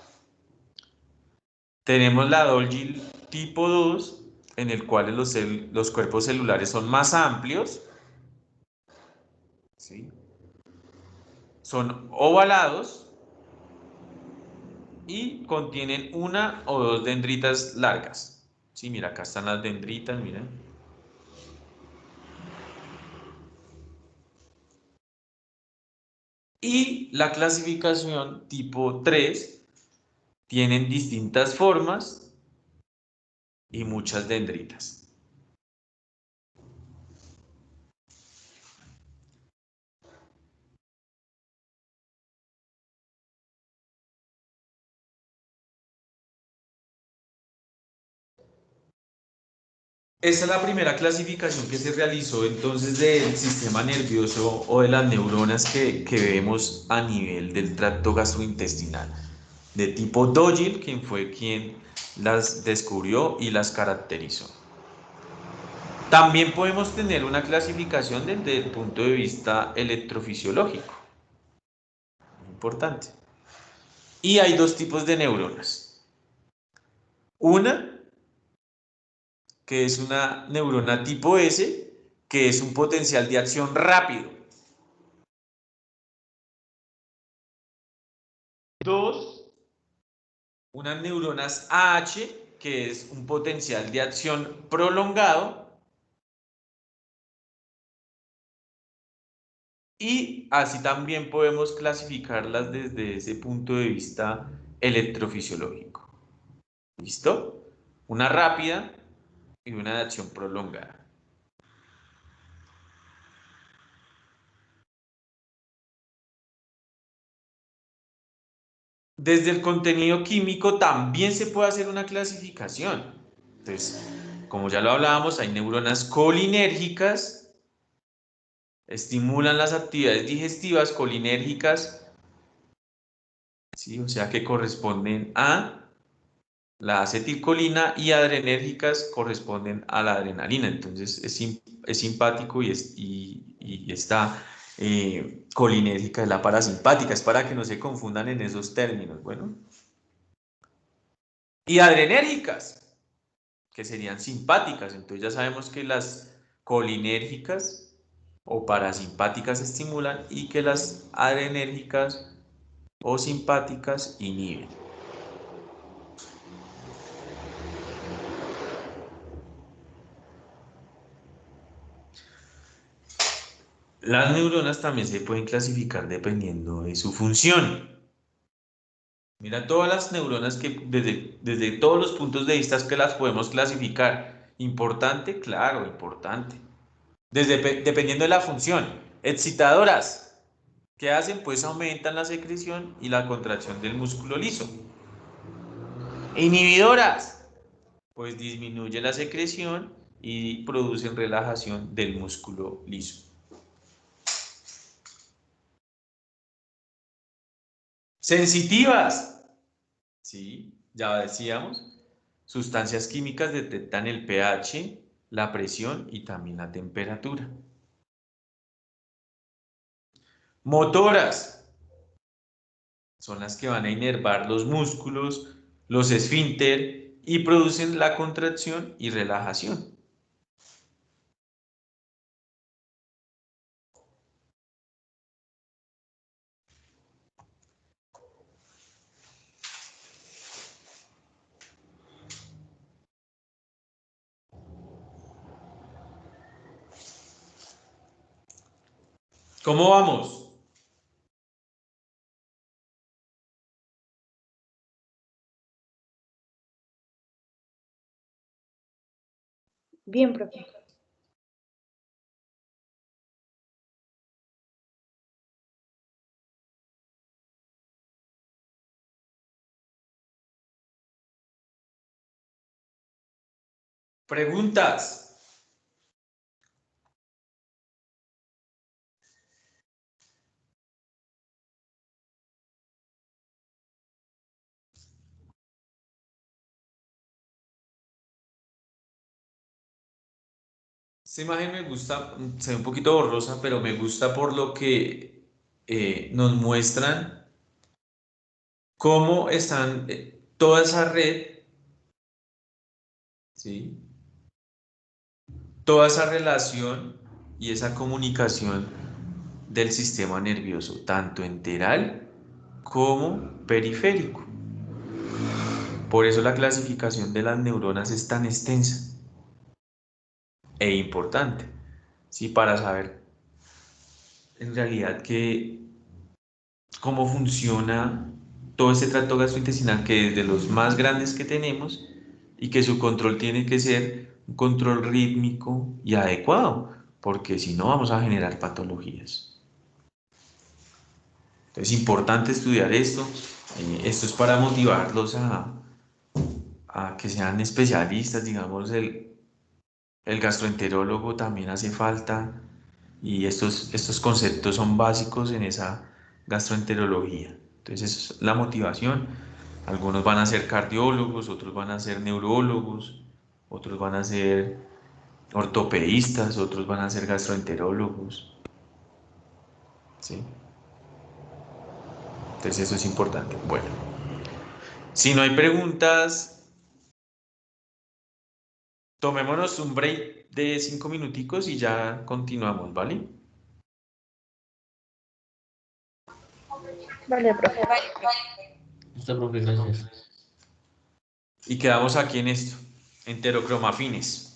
Tenemos la dógil tipo 2, en el cual los cuerpos celulares son más amplios, ¿sí? Son ovalados y contienen una o dos dendritas largas. Sí, mira, acá están las dendritas, miren. Y la clasificación tipo 3 tienen distintas formas y muchas dendritas. Esta es la primera clasificación que se realizó entonces del sistema nervioso o de las neuronas que vemos a nivel del tracto gastrointestinal. De tipo dógil, quien fue quien las descubrió y las caracterizó. También podemos tener una clasificación desde el punto de vista electrofisiológico. Importante. Y hay dos tipos de neuronas. Una, que es una neurona tipo S, que es un potencial de acción rápido. Dos, unas neuronas AH, que es un potencial de acción prolongado. Y así también podemos clasificarlas desde ese punto de vista electrofisiológico. ¿Listo? Una rápida y una de acción prolongada. Desde el contenido químico también se puede hacer una clasificación. Entonces, como ya lo hablábamos, hay neuronas colinérgicas, estimulan las actividades digestivas colinérgicas, ¿sí? O sea que corresponden a la acetilcolina, y adrenérgicas corresponden a la adrenalina. Entonces es simpático y esta colinérgica es la parasimpática. Es para que no se confundan en esos términos. Bueno. Y adrenérgicas, que serían simpáticas. Entonces ya sabemos que las colinérgicas o parasimpáticas estimulan y que las adrenérgicas o simpáticas inhiben. Las neuronas también se pueden clasificar dependiendo de su función. Mira todas las neuronas que desde todos los puntos de vista que las podemos clasificar. ¿Importante? Claro, importante. Dependiendo de la función. Excitadoras. ¿Qué hacen? Pues aumentan la secreción y la contracción del músculo liso. Inhibidoras. Pues disminuye la secreción y producen relajación del músculo liso. Sensitivas. Sí, ya decíamos. Sustancias químicas detectan el pH, la presión y también la temperatura. Motoras. Son las que van a inervar los músculos, los esfínter y producen la contracción y relajación. ¿Cómo vamos? Bien, profe. Preguntas. Esta imagen me gusta, se ve un poquito borrosa, pero me gusta por lo que nos muestran cómo están toda esa red, ¿sí? Toda esa relación y esa comunicación del sistema nervioso, tanto enteral como periférico. Por eso la clasificación de las neuronas es tan extensa e importante, ¿sí? Para saber en realidad cómo funciona todo este tracto gastrointestinal, que es de los más grandes que tenemos y que su control tiene que ser un control rítmico y adecuado, porque si no vamos a generar patologías. Entonces es importante estudiar esto. Esto es para motivarlos a que sean especialistas, digamos, el gastroenterólogo también hace falta y estos conceptos son básicos en esa gastroenterología. Entonces, esa es la motivación. Algunos van a ser cardiólogos, otros van a ser neurólogos, otros van a ser ortopedistas, otros van a ser gastroenterólogos, ¿sí? Entonces, eso es importante. Bueno, si no hay preguntas, tomémonos un break de 5 minuticos y ya continuamos, ¿vale? Vale, profe. Listo, profe, gracias. Y quedamos aquí en esto, enterocromafines.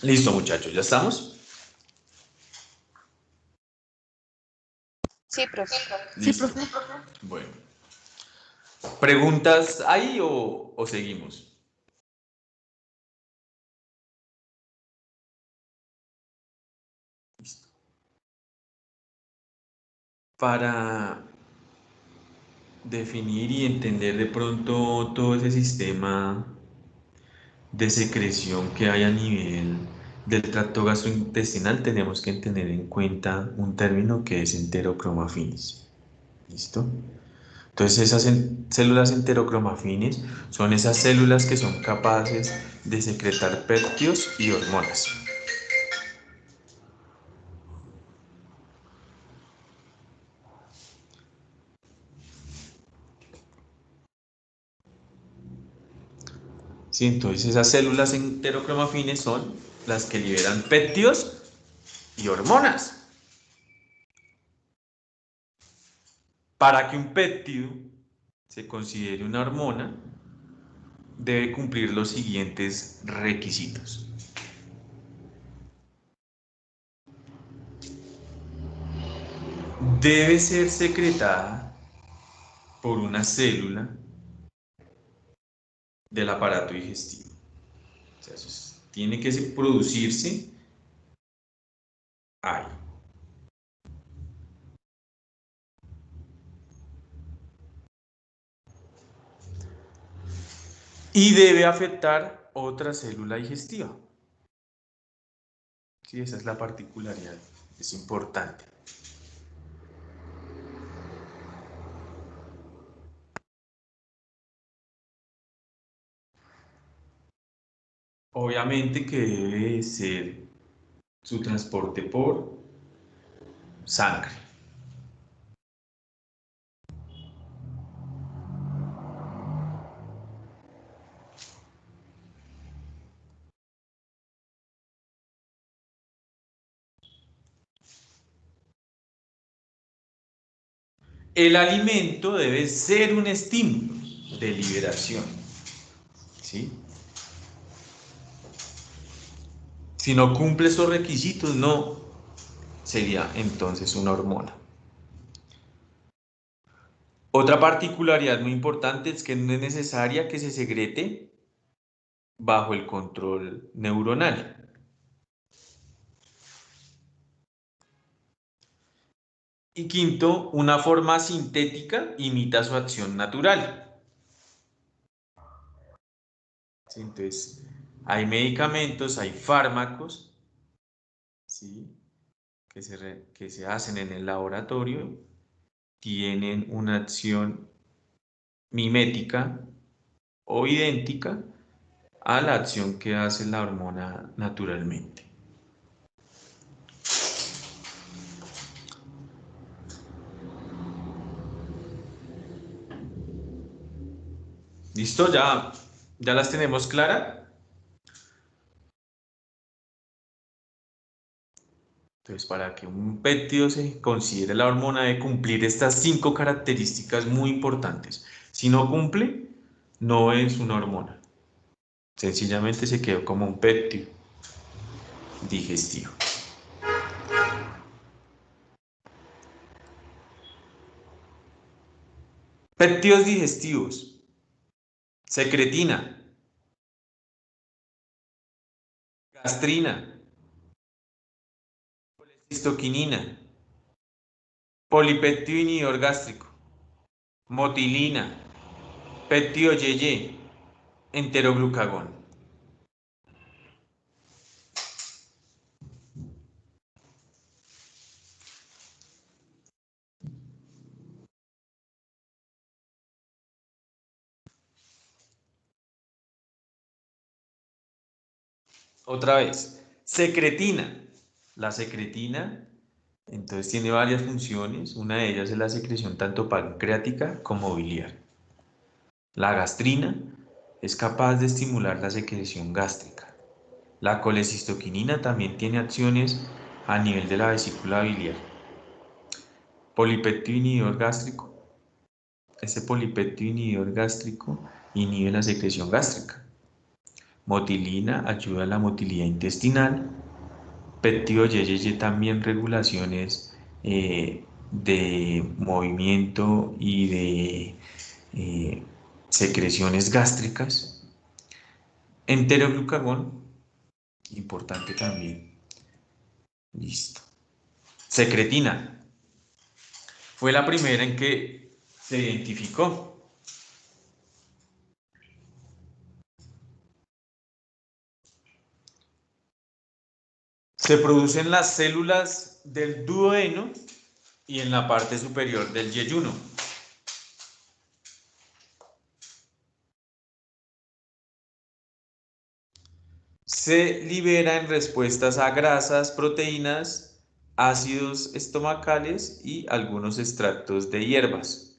Listo, muchachos, ¿ya estamos? Sí, profe. Sí, Listo. profe. Bueno. ¿Preguntas ahí o seguimos? Listo. Para definir y entender de pronto todo ese sistema de secreción que hay a nivel del tracto gastrointestinal, tenemos que tener en cuenta un término que es enterocromafines. ¿Listo? Entonces esas células enterocromafines son esas células que son capaces de secretar péptidos y hormonas. Sí, entonces esas células enterocromafines son las que liberan péptidos y hormonas. Para que un péptido se considere una hormona, debe cumplir los siguientes requisitos. Debe ser secretada por una célula del aparato digestivo. O sea, tiene que producirse ahí. Y debe afectar otra célula digestiva. Sí, esa es la particularidad. Es importante. Obviamente que debe ser su transporte por sangre. El alimento debe ser un estímulo de liberación. ¿Sí? Si no cumple esos requisitos, no sería entonces una hormona. Otra particularidad muy importante es que no es necesaria que se secrete bajo el control neuronal. Y quinto, una forma sintética imita su acción natural. ¿Sí? Entonces, hay medicamentos, hay fármacos, ¿sí? que se hacen en el laboratorio, tienen una acción mimética o idéntica a la acción que hace la hormona naturalmente. ¿Listo? ¿Ya las tenemos claras? Entonces, para que un péptido se considere la hormona, debe cumplir estas 5 características muy importantes. Si no cumple, no es una hormona. Sencillamente se quedó como un péptido digestivo. Péptidos digestivos. Secretina, gastrina, histoquinina, polipéptido inhibidor gástrico, motilina, péptido YY, enteroglucagón. Otra vez, secretina. La secretina, entonces, tiene varias funciones. Una de ellas es la secreción tanto pancreática como biliar. La gastrina es capaz de estimular la secreción gástrica. La colecistoquinina también tiene acciones a nivel de la vesícula biliar. Polipéptido inhibidor gástrico. Ese polipéptido inhibidor gástrico inhibe la secreción gástrica. Motilina ayuda a la motilidad intestinal. Péptido YYY también regulaciones de movimiento y de secreciones gástricas. Enteroglucagón, importante también. Listo. Secretina. Fue la primera en que se identificó. Se produce en las células del duodeno y en la parte superior del yeyuno. Se libera en respuestas a grasas, proteínas, ácidos estomacales y algunos extractos de hierbas.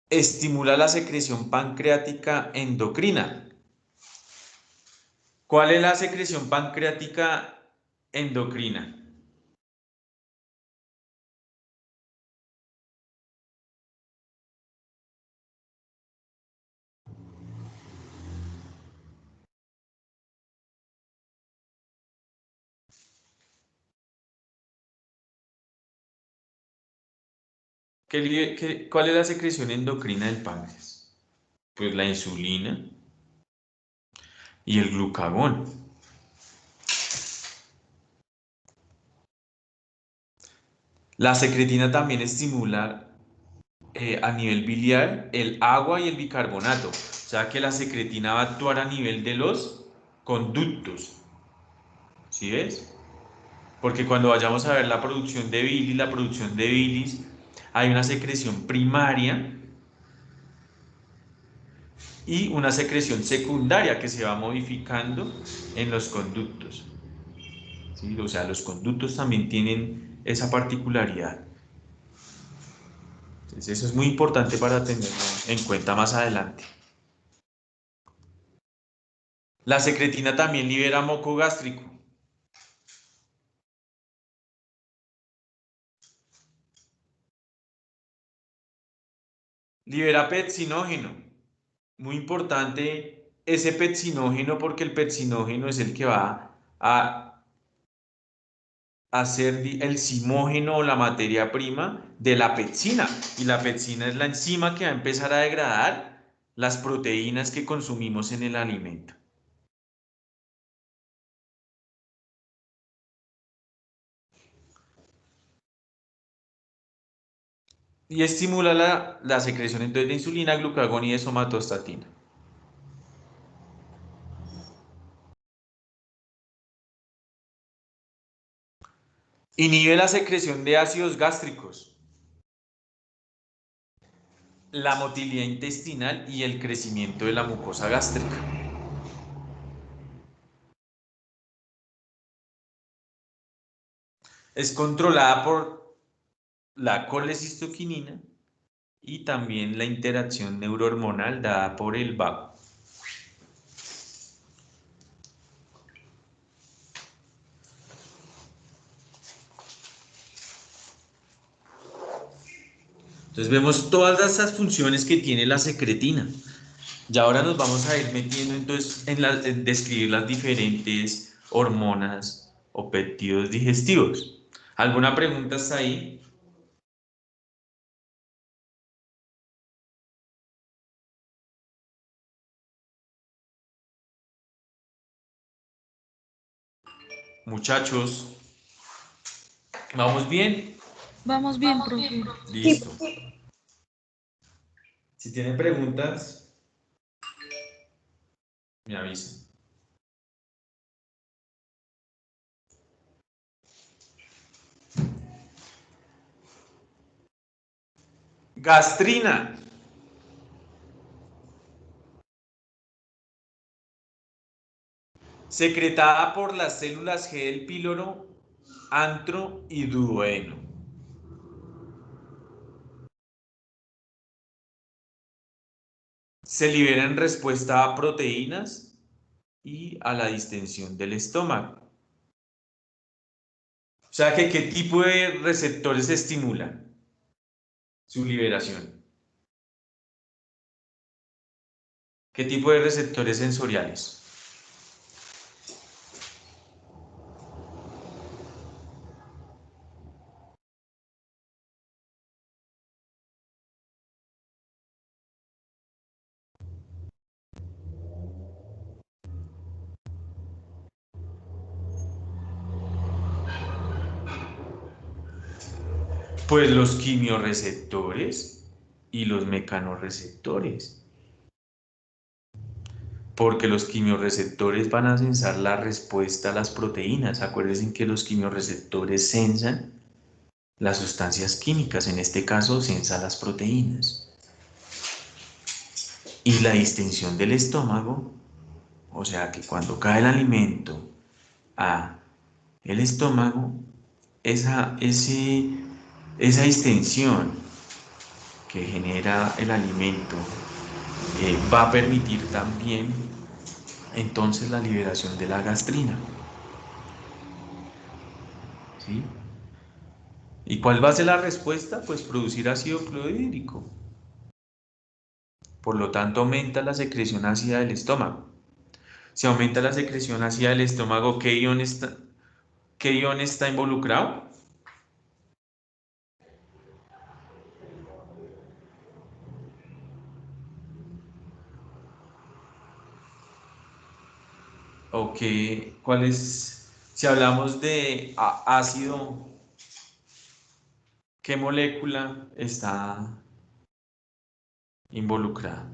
Estimula la secreción pancreática endocrina. ¿Cuál es la secreción pancreática endocrina? ¿Cuál es la secreción endocrina del páncreas? Pues la insulina y el glucagón. La secretina también estimula a nivel biliar el agua y el bicarbonato. O sea que la secretina va a actuar a nivel de los conductos. ¿Sí ves? Porque cuando vayamos a ver la producción de bilis, hay una secreción primaria y una secreción secundaria que se va modificando en los conductos. ¿Sí? O sea, los conductos también tienen esa particularidad. Entonces, eso es muy importante para tenerlo en cuenta más adelante. La secretina también libera moco gástrico. Libera petsinógeno. Muy importante ese petsinógeno porque el petsinógeno es el que va a hacer el simógeno o la materia prima de la petsina. Y la petsina es la enzima que va a empezar a degradar las proteínas que consumimos en el alimento. Y estimula la secreción entonces de insulina, glucagón y de somatostatina. Inhibe la secreción de ácidos gástricos, la motilidad intestinal y el crecimiento de la mucosa gástrica. Es controlada por la colecistoquinina y también la interacción neurohormonal dada por el vago. Entonces vemos todas esas funciones que tiene la secretina. Y ahora nos vamos a ir metiendo entonces en describir las diferentes hormonas o péptidos digestivos. ¿Alguna pregunta hasta ahí? Muchachos, ¿vamos bien? Vamos bien, profe. Listo. Si tienen preguntas, me avisan. Gastrina. Secretada por las células G del píloro, antro y duodeno. Se libera en respuesta a proteínas y a la distensión del estómago. O sea que, ¿qué tipo de receptores se estimulan? su liberación. ¿Qué tipo de receptores sensoriales? Pues los quimiorreceptores y los mecanorreceptores. Porque los quimiorreceptores van a sensar la respuesta a las proteínas. Acuérdense que los quimiorreceptores sensan las sustancias químicas, en este caso sensa las proteínas. Y la distensión del estómago, o sea que cuando cae el alimento a el estómago, esa distensión que genera el alimento va a permitir también entonces la liberación de la gastrina. ¿Sí? ¿Y cuál va a ser la respuesta? Pues producir ácido clorhídrico. Por lo tanto, aumenta la secreción ácida del estómago. Si aumenta la secreción ácida del estómago, ¿qué ion está involucrado? ¿O cuál es? Si hablamos de ácido, ¿qué molécula está involucrada?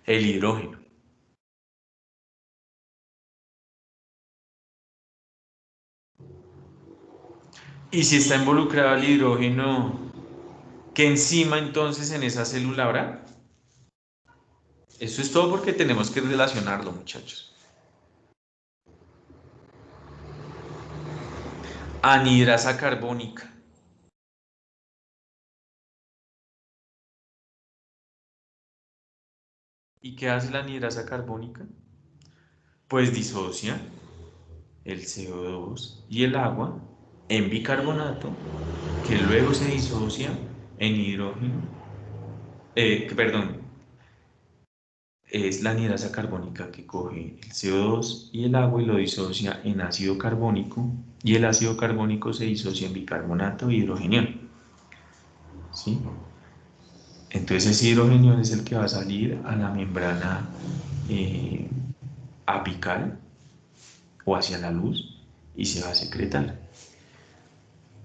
El hidrógeno. Y si está involucrado el hidrógeno, ¿qué enzima entonces en esa célula habrá? Eso es todo porque tenemos que relacionarlo, muchachos. Anhidrasa carbónica. ¿Y qué hace la anhidrasa carbónica? Pues disocia el CO2 y el agua en bicarbonato, que luego se disocia en hidrógeno, perdón, es la anhidrasa carbónica que coge el CO2 y el agua y lo disocia en ácido carbónico, y el ácido carbónico se disocia en bicarbonato e hidrogenión. ¿Sí? Entonces ese hidrogenión es el que va a salir a la membrana apical o hacia la luz y se va a secretar.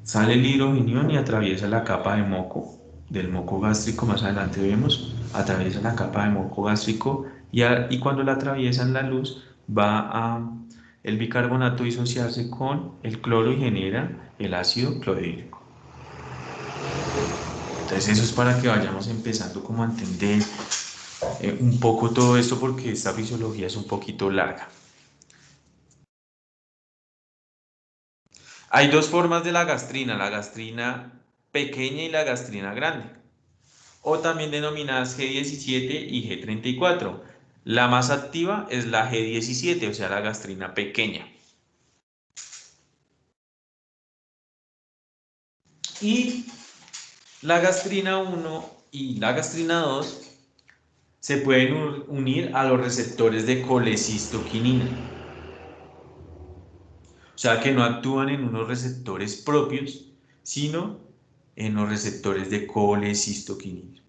Sale el hidrogenión y atraviesa la capa de moco, del moco gástrico, más adelante vemos, atraviesa la capa de moco gástrico y cuando la atraviesa en la luz va a el bicarbonato disociarse con el cloro y genera el ácido clorhídrico. Entonces eso es para que vayamos empezando como a entender un poco todo esto, porque esta fisiología es un poquito larga. Hay dos formas de la gastrina pequeña y la gastrina grande, o también denominadas G17 y G34. La más activa es la G17, o sea, la gastrina pequeña. Y la gastrina 1 y la gastrina 2 se pueden unir a los receptores de colecistoquinina. O sea que no actúan en unos receptores propios, sino en los receptores de colecistoquinina.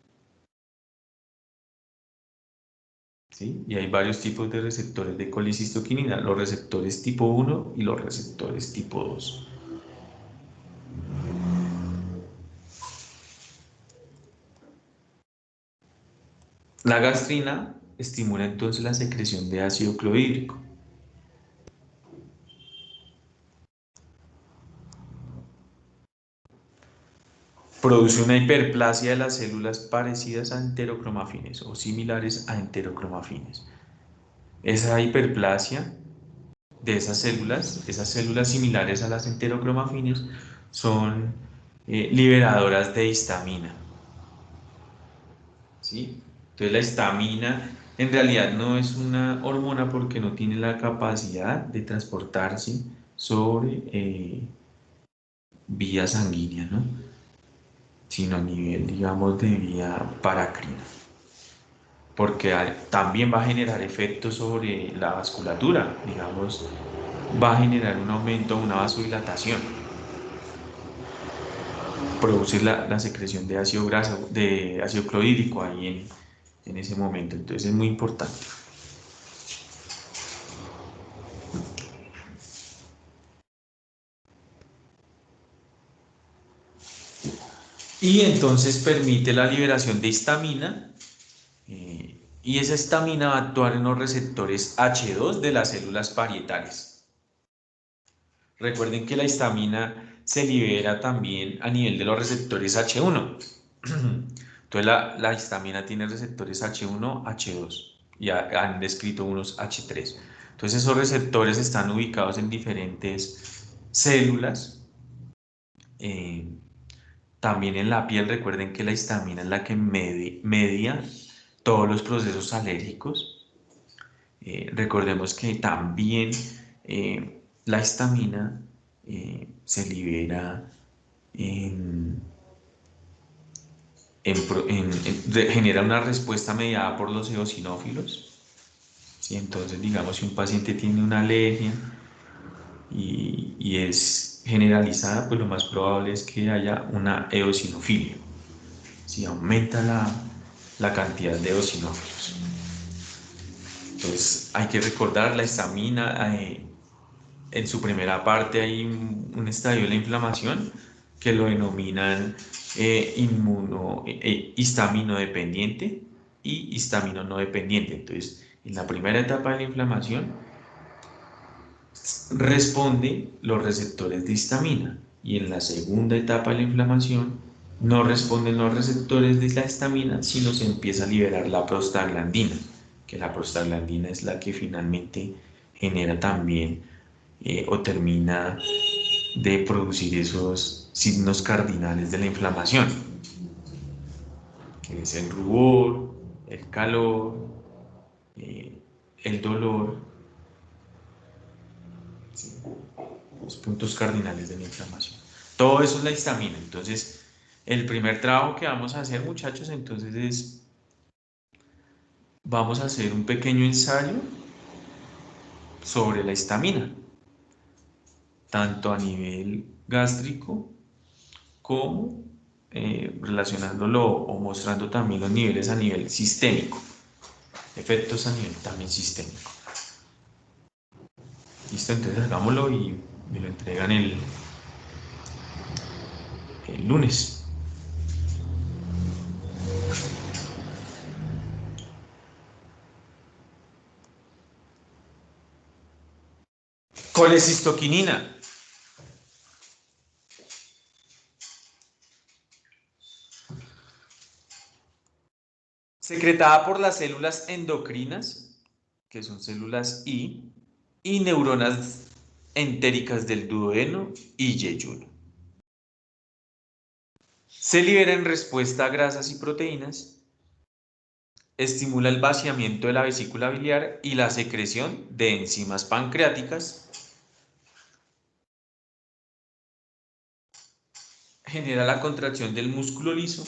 ¿Sí? Y hay varios tipos de receptores de colecistoquinina, los receptores tipo 1 y los receptores tipo 2. La gastrina estimula entonces la secreción de ácido clorhídrico. Produce una hiperplasia de las células parecidas a enterocromafines o similares a enterocromafines. Esa hiperplasia de esas células similares a las enterocromafines, son liberadoras de histamina. ¿Sí? Entonces la histamina En realidad no es una hormona porque no tiene la capacidad de transportarse sobre vía sanguínea, ¿no? Sino a nivel, digamos, de vía paracrina. Porque también va a generar efectos sobre la vasculatura, digamos, va a generar un aumento, una vasodilatación, producir la secreción de ácido graso, de ácido clorhídrico ahí en ese momento. Entonces es muy importante. Y entonces permite la liberación de histamina, y esa histamina va a actuar en los receptores H2 de las células parietales. Recuerden que la histamina se libera también a nivel de los receptores H1. Entonces la histamina tiene receptores H1, H2 y han descrito unos H3. Entonces esos receptores están ubicados en diferentes células. También en la piel, recuerden que la histamina es la que media todos los procesos alérgicos. Recordemos que también la histamina se libera genera una respuesta mediada por los eosinófilos. ¿Sí? Entonces, digamos, si un paciente tiene una alergia y es generalizada, pues lo más probable es que haya una eosinofilia. Si aumenta la cantidad de eosinófilos. Entonces, hay que recordar la histamina. En su primera parte hay un estadio de la inflamación que lo denominan histamino dependiente y histamino no dependiente. Entonces, en la primera etapa de la inflamación responden los receptores de histamina y en la segunda etapa de la inflamación no responden los receptores de la histamina, sino se empieza a liberar la prostaglandina, que la prostaglandina es la que finalmente genera también o termina de producir esos signos cardinales de la inflamación, que es el rubor, el calor, el dolor, ¿sí? Los puntos cardinales de la inflamación. Todo eso es la histamina. Entonces, el primer trabajo que vamos a hacer, muchachos, entonces es, vamos a hacer un pequeño ensayo sobre la histamina, tanto a nivel gástrico como relacionándolo o mostrando también los niveles a nivel sistémico, efectos a nivel también sistémico. Listo, entonces hagámoslo y me lo entregan el lunes. Colecistoquinina. Secretada por las células endocrinas, que son células y neuronas entéricas del duodeno y yeyuno. Se libera en respuesta a grasas y proteínas, estimula el vaciamiento de la vesícula biliar y la secreción de enzimas pancreáticas, genera la contracción del músculo liso,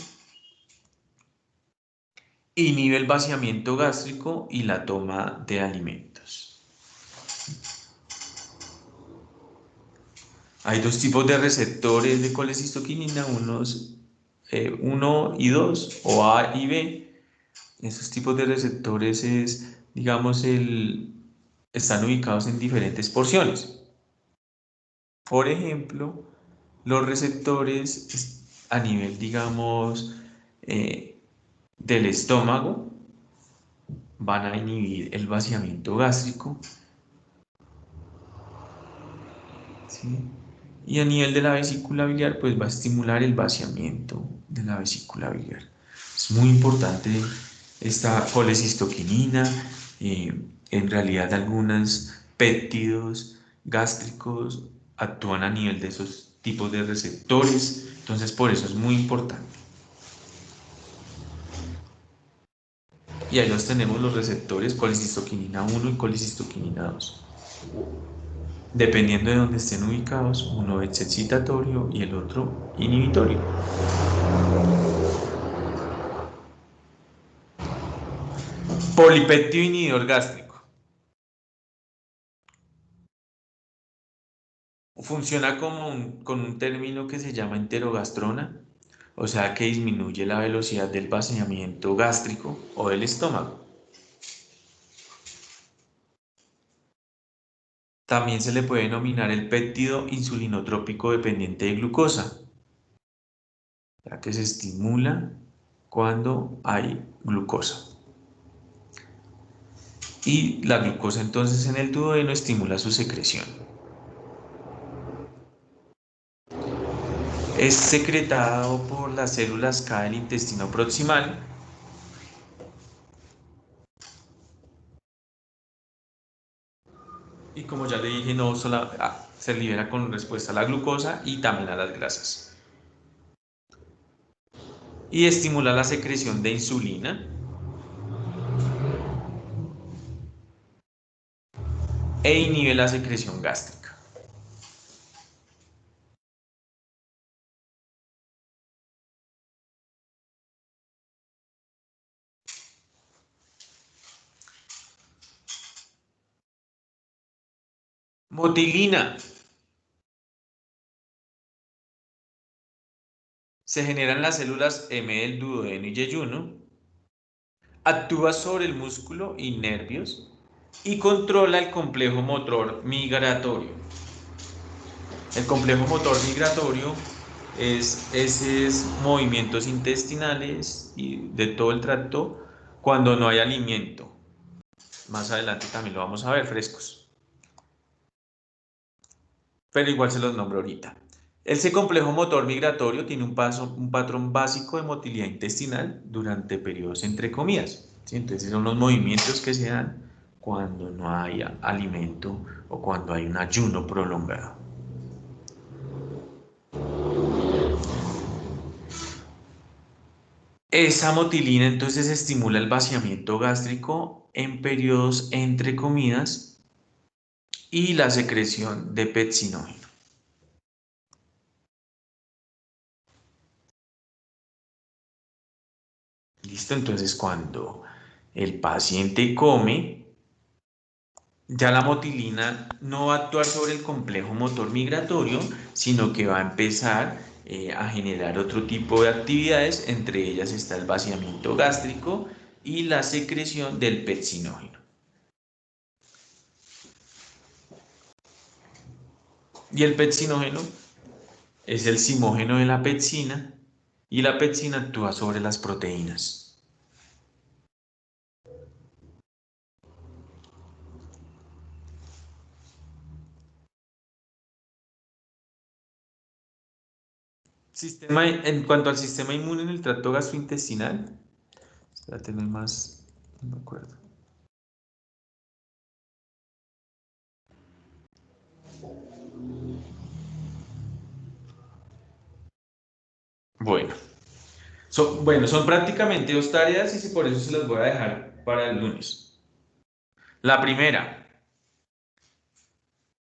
inhibe el vaciamiento gástrico y la toma de alimentos. Hay dos tipos de receptores de colecistoquinina, unos 1 y 2, o A y B. Esos tipos de receptores digamos, están ubicados en diferentes porciones. Por ejemplo, los receptores a nivel, digamos, del estómago van a inhibir el vaciamiento gástrico, ¿sí? Y a nivel de la vesícula biliar, pues va a estimular el vaciamiento de la vesícula biliar. Es muy importante esta colecistoquinina. En realidad, algunos péptidos gástricos actúan a nivel de esos tipos de receptores. Entonces, por eso es muy importante. y ahí los tenemos los receptores colicistoquinina 1 y colicistoquinina 2. Dependiendo de dónde estén ubicados, uno es excitatorio y el otro inhibitorio. Polipéptido inhibidor gástrico. Funciona con un término que se llama enterogastrona, o sea que disminuye la velocidad del vaciamiento gástrico o del estómago. También se le puede denominar el péptido insulinotrópico dependiente de glucosa, ya que se estimula cuando hay glucosa. Y la glucosa entonces en el duodeno estimula su secreción. Es secretado por las células K del intestino proximal. Y como ya le dije, no solo se libera con respuesta a la glucosa y también a las grasas. Y estimula la secreción de insulina e inhibe la secreción gástrica. Motilina. Se generan las células M del duodeno y yeyuno. Actúa sobre el músculo y nervios y controla el complejo motor migratorio. El complejo motor migratorio es esos movimientos intestinales y de todo el tracto cuando no hay alimento. Más adelante también lo vamos a ver frescos. Pero igual se los nombro ahorita. Ese complejo motor migratorio tiene un patrón básico de motilidad intestinal durante periodos entre comidas. ¿Sí? Entonces son los movimientos que se dan cuando no hay alimento o cuando hay un ayuno prolongado. Esa motilina entonces estimula el vaciamiento gástrico en periodos entre comidas y la secreción de pepsinógeno. ¿Listo? Entonces cuando el paciente come, ya la motilina no va a actuar sobre el complejo motor migratorio, sino que va a empezar a generar otro tipo de actividades, entre ellas está el vaciamiento gástrico y la secreción del pepsinógeno. Y el pepsinógeno es el simógeno de la pepsina y la pepsina actúa sobre las proteínas. En cuanto al sistema inmune en el tracto gastrointestinal, espérate, no hay más, no me acuerdo. Bueno, son prácticamente dos tareas y por eso se las voy a dejar para el lunes. La primera,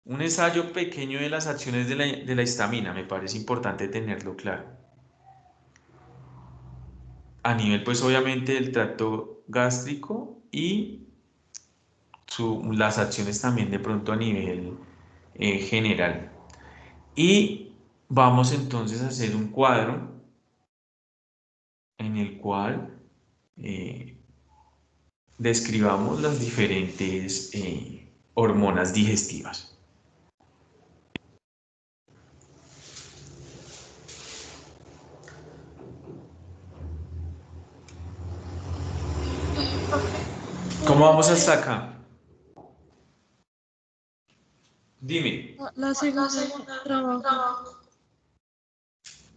un ensayo pequeño de las acciones de la histamina, me parece importante tenerlo claro. A nivel, pues obviamente, del tracto gástrico y las acciones también de pronto a nivel general. Y vamos entonces a hacer un cuadro en el cual describamos las diferentes hormonas digestivas. ¿Cómo vamos hasta acá? Dime. La segunda trabajo.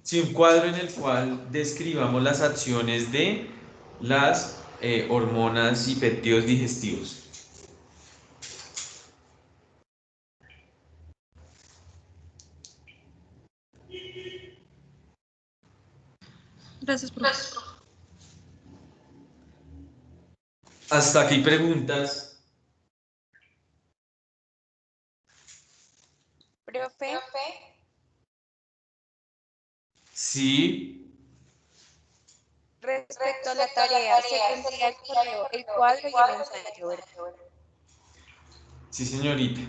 Sí, un cuadro en el cual describamos las acciones de las hormonas y péptidos digestivos. Gracias, profe. Hasta aquí preguntas. Profe, Sí, respecto a la tarea, se tendría el correo, el cuadro y el ensayo, ¿verdad? sí, señorita.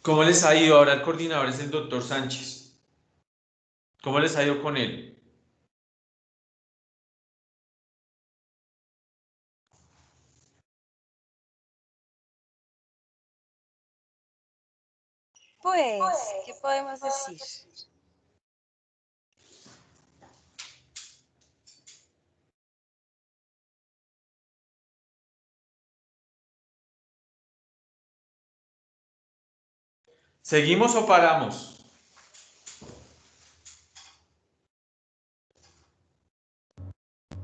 ¿Cómo les ha ido? Ahora el coordinador es el doctor Sánchez. ¿Cómo les ha ido con él? Pues, ¿qué podemos decir? ¿Seguimos o paramos?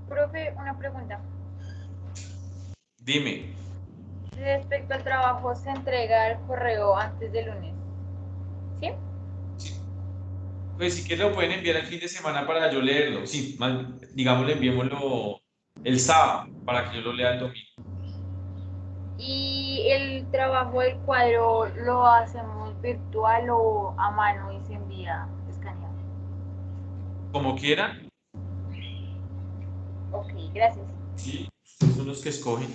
Profe, una pregunta. Dime. Respecto al trabajo, se entrega el correo antes del lunes. ¿Sí? Pues si quieres lo pueden enviar el fin de semana para yo leerlo. Sí, digamos, enviémoslo el sábado para que yo lo lea el domingo. ¿Y el trabajo del cuadro lo hacemos virtual o a mano y se envía escaneado? Como quieran. Ok, gracias. Sí, ustedes son los que escogen.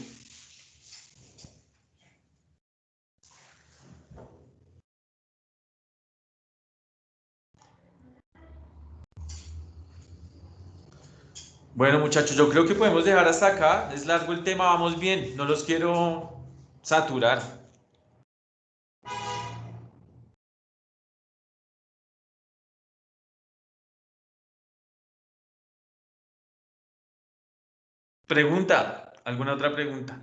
Bueno, muchachos, yo creo que podemos dejar hasta acá. Es largo el tema, vamos bien. No los quiero saturar. Pregunta, ¿alguna otra pregunta?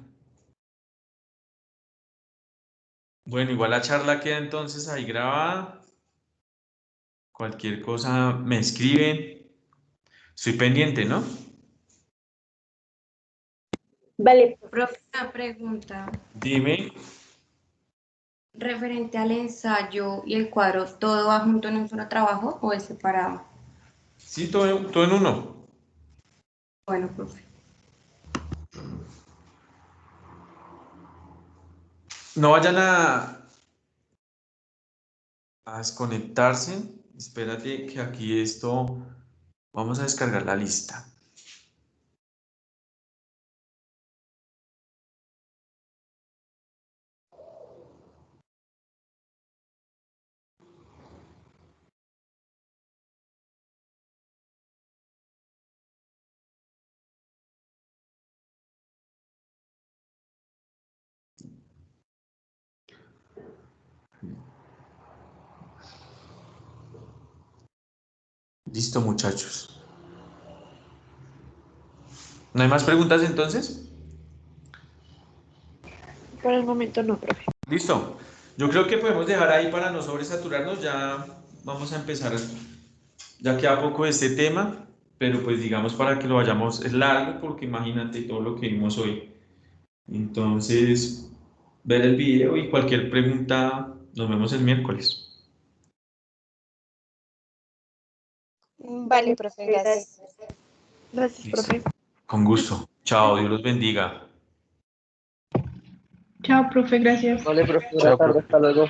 Bueno, igual la charla queda entonces ahí grabada. Cualquier cosa me escriben. Estoy pendiente, ¿no? Vale, Profe, una pregunta. Dime. Referente al ensayo y el cuadro, ¿todo va junto en un solo trabajo o es separado? Sí, todo en uno. Bueno, profe. No vayan a desconectarse. Espérate que aquí esto... Vamos a descargar la lista. Listo, muchachos. ¿No hay más preguntas entonces? Por el momento no, profe. Listo. Yo creo que podemos dejar ahí para no sobresaturarnos. Ya vamos a empezar. Ya queda poco de este tema, pero pues digamos para que lo vayamos. Es largo porque imagínate todo lo que vimos hoy. Entonces, ver el video y cualquier pregunta, nos vemos el miércoles. Vale, profe, gracias. Gracias, Listo. profe. Con gusto. Chao, Dios los bendiga. Chao, profe, gracias. Vale, profe, buena Chao, tarde, profe. hasta luego.